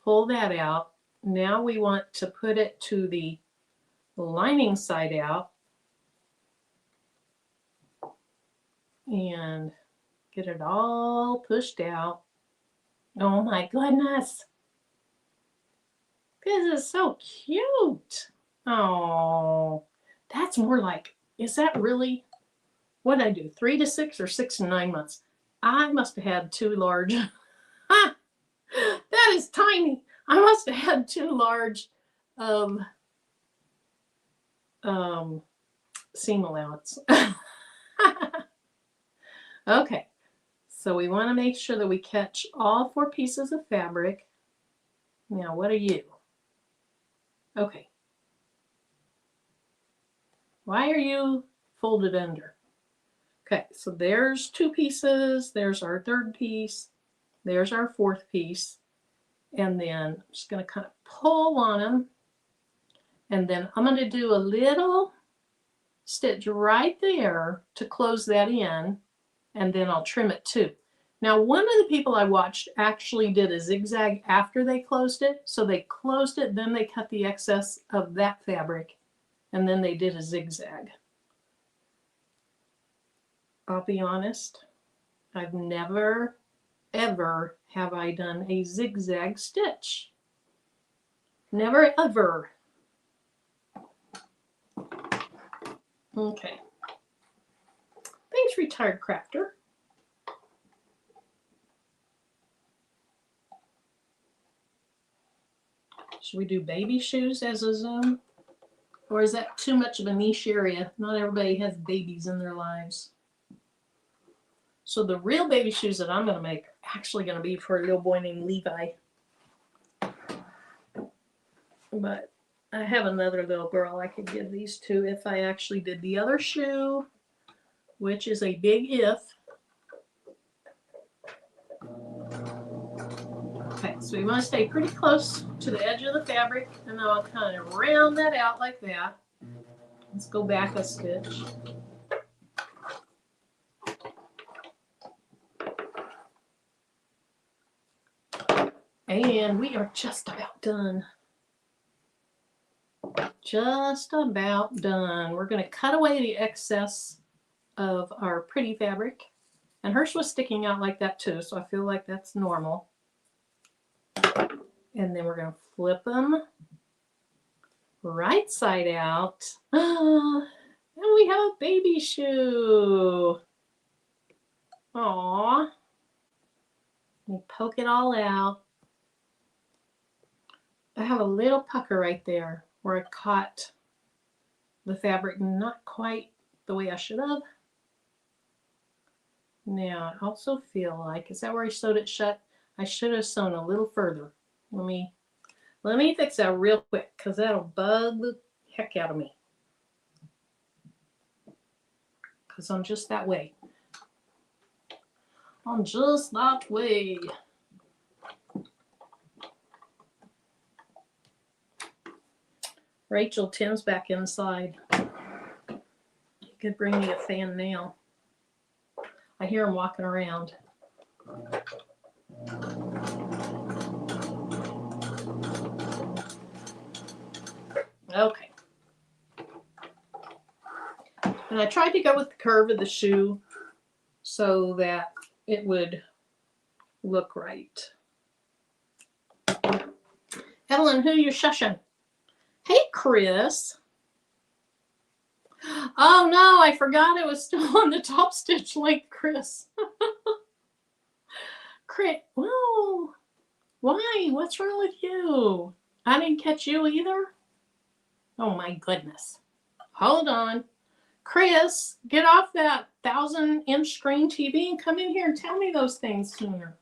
pull that out. Now we want to put it to the lining side out and get it all pushed out. Oh my goodness. This is so cute. Oh, that's more like, is that really, what did I do, 3 to 6 or 6 to 9 months? I must have had too large. That is tiny. I must have had too large seam allowance. Okay, so we want to make sure that we catch all 4 pieces of fabric. Now, what are you? Okay. Why are you folded under? Okay, so there's 2 pieces. There's our 3rd piece. There's our 4th piece. And then I'm just going to kind of pull on them. And then I'm going to do a little stitch right there to close that in. And then I'll trim it too. Now, one of the people I watched actually did a zigzag after they closed it. So they closed it, then they cut the excess of that fabric, and then they did a zigzag. I'll be honest, I've never, ever have I done a zigzag stitch. Never, ever. Okay. Thanks, Retired Crafter. Should we do baby shoes as a zoom? Or is that too much of a niche area? Not everybody has babies in their lives. So the real baby shoes that I'm going to make are actually going to be for a little boy named Levi. But I have another little girl I could give these to if I actually did the other shoe, which is a big if. Okay, so we want to stay pretty close to the edge of the fabric, and then I'll kind of round that out like that. Let's go back a stitch. And we are just about done. Just about done. We're going to cut away the excess of our pretty fabric. And hers was sticking out like that too, so I feel like that's normal. And then we're going to flip them right side out. And we have a baby shoe. Aww. We poke it all out. I have a little pucker right there where I caught the fabric not quite the way I should have. Now, I also feel like, is that where I sewed it shut? I should have sewn a little further. Let me fix that real quick, because that'll bug the heck out of me. Because I'm just that way. I'm just that way. Rachel, Tim's back inside. You could bring me a fan now. I hear him walking around. Okay. And I tried to go with the curve of the shoe so that it would look right. Evelyn, who you shushing? Hey, Chris. Oh no, I forgot it was still on the top stitch length, Chris. Chris, whoa. Why? What's wrong with you? I didn't catch you either? Oh my goodness. Hold on. Chris, get off that 1,000-inch screen TV and come in here and tell me those things sooner.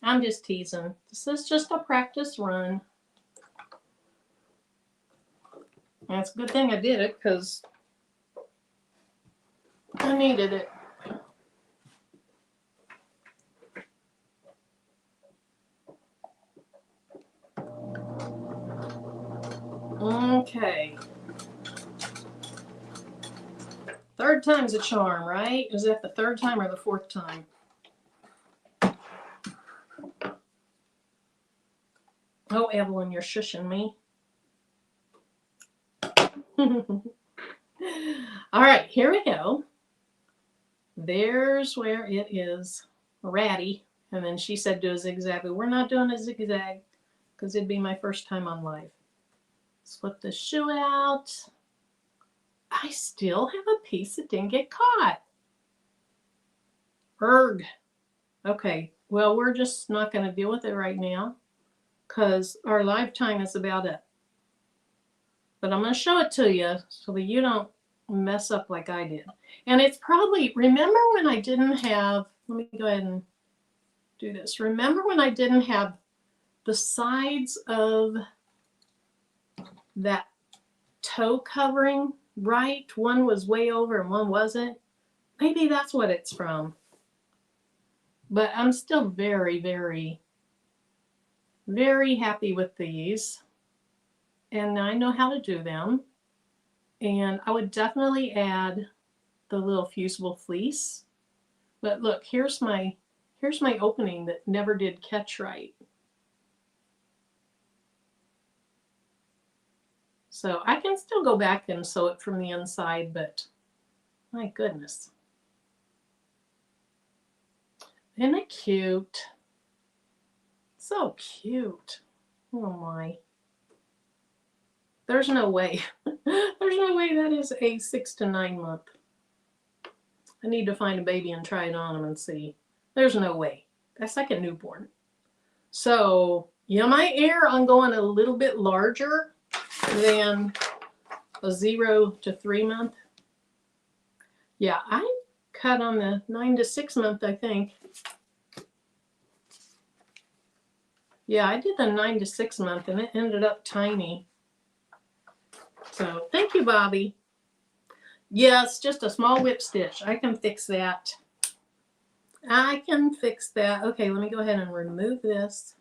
I'm just teasing. This is just a practice run. And it's a good thing I did it because I needed it. Okay. Third time's a charm, right? Is that the third time or the fourth time? Oh, Evelyn, you're shushing me. All right, here we go. There's where it is ratty. And then she said do a zigzag, but we're not doing a zigzag because it'd be my first time on live. Slip the shoe out. I still have a piece that didn't get caught. Erg. Okay, well, we're just not going to deal with it right now because our live time is about it. But I'm going to show it to you so that you don't mess up like I did. And it's probably, remember when I didn't have, let me go ahead and do this. Remember when I didn't have the sides of that toe covering right? One was way over and one wasn't. Maybe that's what it's from. But I'm still very, very, very happy with these. And I know how to do them. And I would definitely add the little fusible fleece But look, here's my opening that never did catch right. So I can still go back and sew it from the inside, but my goodness. Isn't it cute? So cute. Oh my. There's no way. There's no way that is a 6 to 9 month. I need to find a baby and try it on them and see. There's no way. That's like a newborn. So, you might err on going a little bit larger than a 0 to 3 month. Yeah, I cut on the 9 to 6 month, I think. Yeah, I did the 9 to 6 month and it ended up tiny. So thank you, Bobby. Yes, just a small whip stitch. I can fix that. I can fix that. Okay, let me go ahead and remove this.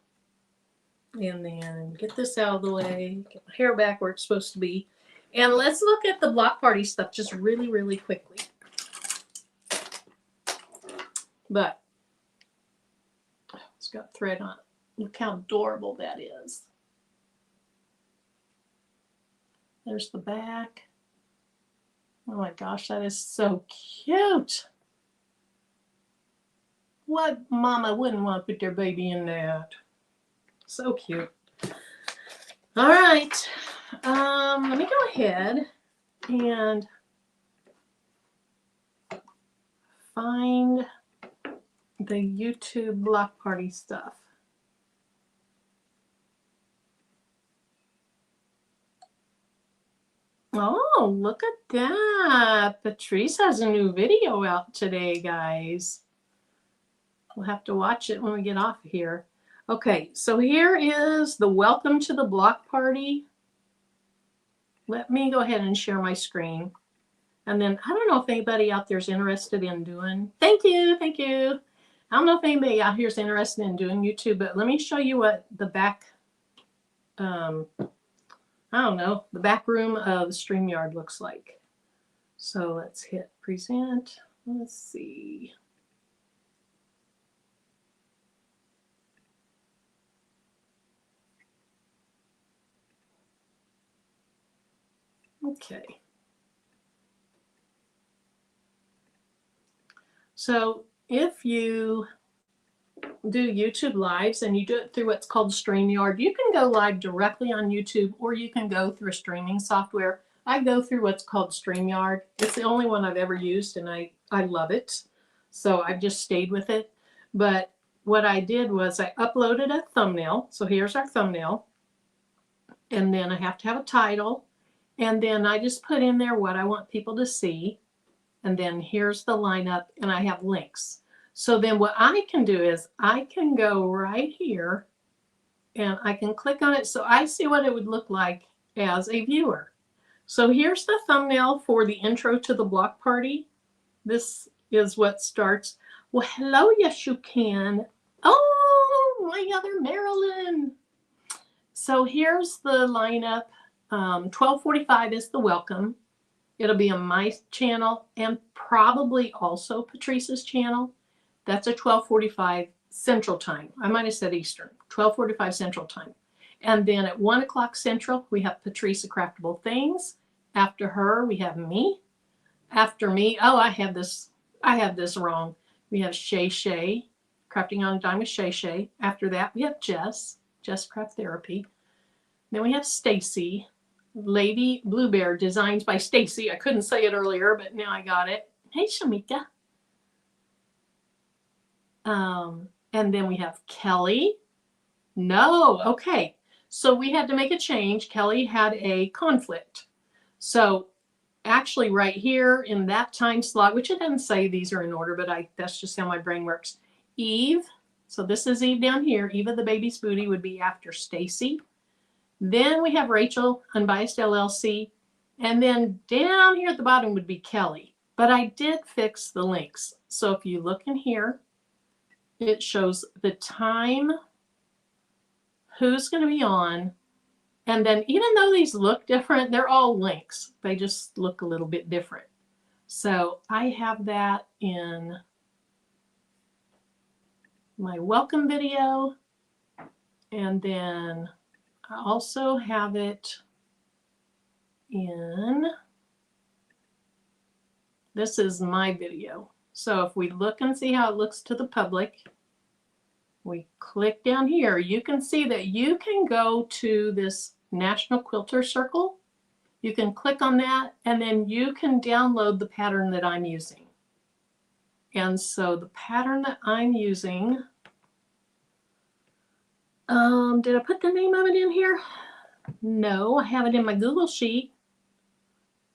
And then get this out of the way. Get my hair back where it's supposed to be. And let's look at the block party stuff just really, really quickly. But it's got thread on it. Look how adorable that is. There's the back. Oh my gosh, that is so cute. What mama wouldn't want to put their baby in that? So cute. All right. Let me go ahead and find the YouTube block party stuff. Oh, look at that. Patrice has a new video out today, guys. We'll have to watch it when we get off here. Okay, so here is the welcome to the block party. Let me go ahead and share my screen. And then I don't know if anybody out there is interested in doing, thank you. I don't know if anybody out here is interested in doing YouTube, but let me show you what the back, I don't know, the back room of the StreamYard looks like. So let's hit present. Let's see. Okay. So if you do YouTube lives and you do it through what's called StreamYard, you can go live directly on YouTube or you can go through a streaming software. I go through what's called StreamYard. It's the only one I've ever used and I love it. So I've just stayed with it. But what I did was I uploaded a thumbnail. So here's our thumbnail. And then I have to have a title. And then I just put in there what I want people to see. And then here's the lineup and I have links. So then what I can do is I can go right here and I can click on it so I see what it would look like as a viewer. So here's the thumbnail for the intro to the block party. This is what starts. Well, hello, yes you can. Oh, my other Marilyn. So here's the lineup. 12:45 is the welcome. It'll be on my channel and probably also Patrice's channel. That's a 12:45 Central Time. I might have said Eastern. 12:45 Central Time. And then at 1 o'clock Central, we have Patrice Craftable Things. After her, we have me. After me, oh, I have this wrong. We have Shay Shay, Crafting on a Dime with Shay Shay. After that, we have Jess Craft Therapy. Then we have Stacy, Lady Blue Bear Designs by Stacy. I couldn't say it earlier, but now I got it. Hey, Shamika. And then we have Kelly. No, okay. So we had to make a change. Kelly had a conflict. So actually right here in that time slot, which it doesn't say these are in order, but that's just how my brain works. Eve. So this is Eve down here. Eva the Baby's Booty would be after Stacy. Then we have Rachel, Unbiased LLC. And then down here at the bottom would be Kelly. But I did fix the links. So if you look in here, it shows the time, who's going to be on. And then even though these look different, they're all links. They just look a little bit different. So I have that in my welcome video. And then I also have it in, this is my video. So if we look and see how it looks to the public, we click down here, you can see that you can go to this National Quilter Circle. You can click on that and then you can download the pattern that I'm using. And so the pattern that I'm using, did I put the name of it in here? No, I have it in my Google Sheet,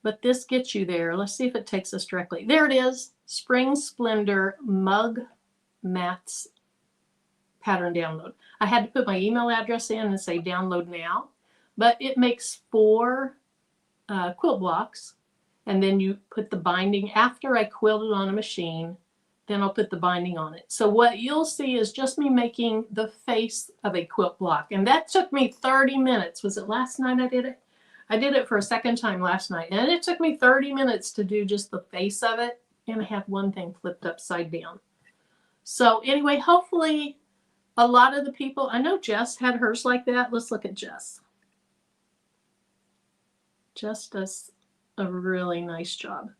but this gets you there. Let's see if it takes us directly. There it is, Spring Splendor Mug Mats pattern download. I had to put my email address in and say download now, but it makes 4 quilt blocks, and then you put the binding after I quilt it on a machine. Then I'll put the binding on it. So what you'll see is just me making the face of a quilt block. And that took me 30 minutes. Was it last night I did it? I did it for a second time last night. And it took me 30 minutes to do just the face of it. And I had one thing flipped upside down. So anyway, hopefully a lot of the people, I know Jess had hers like that. Let's look at Jess. Jess does a really nice job.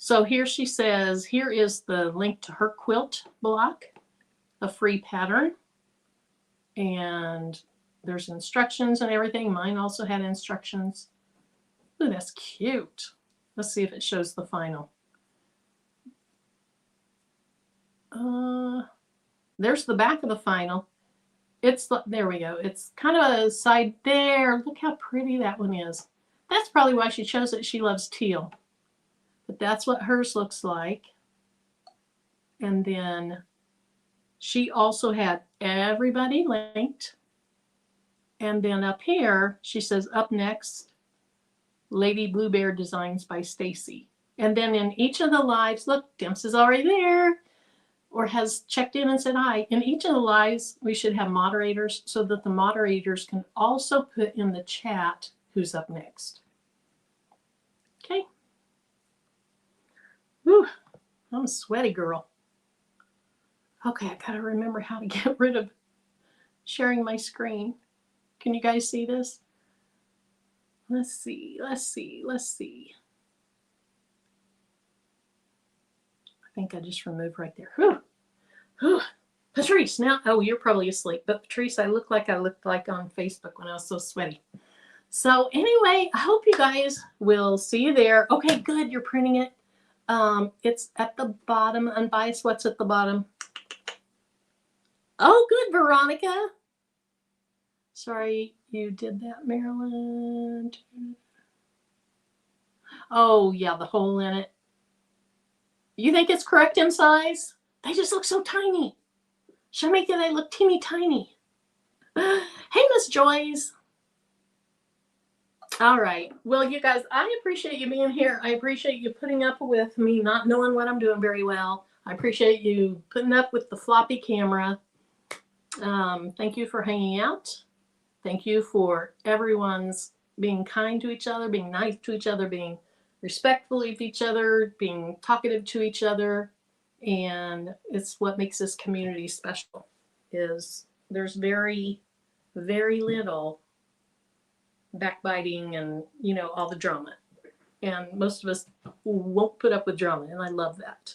So here she says, here is the link to her quilt block, a free pattern. And there's instructions and everything. Mine also had instructions. Ooh, that's cute. Let's see if it shows the final. There's the back of the final. There we go. It's kind of a side there. Look how pretty that one is. That's probably why she chose it. She loves teal. But that's what hers looks like. And then she also had everybody linked. And then up here, she says, up next, Lady Blue Bear Designs by Stacy. And then in each of the lives, look, Dimps is already there or has checked in and said hi. In each of the lives, we should have moderators so that the moderators can also put in the chat who's up next. Okay. Whew, I'm a sweaty girl. Okay, I gotta remember how to get rid of sharing my screen. Can you guys see this? Let's see. I think I just removed right there. Whew. Whew. Patrice, now, oh, you're probably asleep. But Patrice, I looked like on Facebook when I was so sweaty. So anyway, I hope you guys will see you there. Okay, good, you're printing it. It's at the bottom, unbiased. What's at the bottom? Oh, good, Veronica. Sorry you did that, Marilyn. Oh, yeah, the hole in it. You think it's correct in size? They just look so tiny. Should I make it they look teeny tiny? Hey, Miss Joyce. All right. Well, you guys, I appreciate you being here. I appreciate you putting up with me not knowing what I'm doing very well. I appreciate you putting up with the floppy camera. Thank you for hanging out. Thank you for everyone's being kind to each other, being nice to each other, being respectful of each other, being talkative to each other. And it's what makes this community special, is there's very, very little backbiting and, you know, all the drama. And most of us won't put up with drama, and I love that.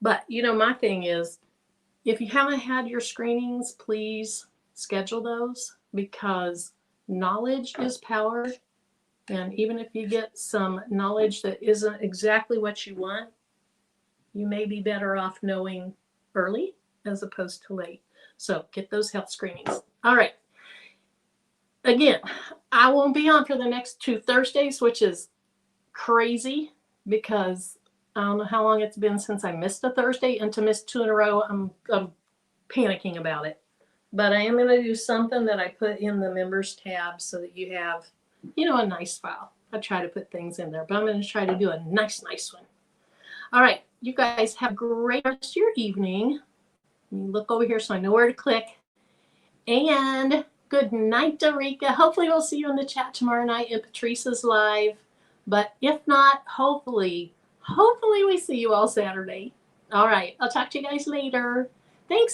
But, you know, my thing is, if you haven't had your screenings, please schedule those, because knowledge is power. And even if you get some knowledge that isn't exactly what you want, you may be better off knowing early as opposed to late. So get those health screenings. All right. Again, I won't be on for the next 2 Thursdays, which is crazy because I don't know how long it's been since I missed a Thursday, and to miss 2 in a row, I'm panicking about it. But I am going to do something that I put in the members tab so that you have, you know, a nice file. I try to put things in there, but I'm going to try to do a nice one. All right, you guys have a great rest of your evening. Let me look over here so I know where to click. And good night, Dorica. Hopefully we'll see you in the chat tomorrow night in Patrice's live. But if not, hopefully we see you all Saturday. All right, I'll talk to you guys later. Thanks.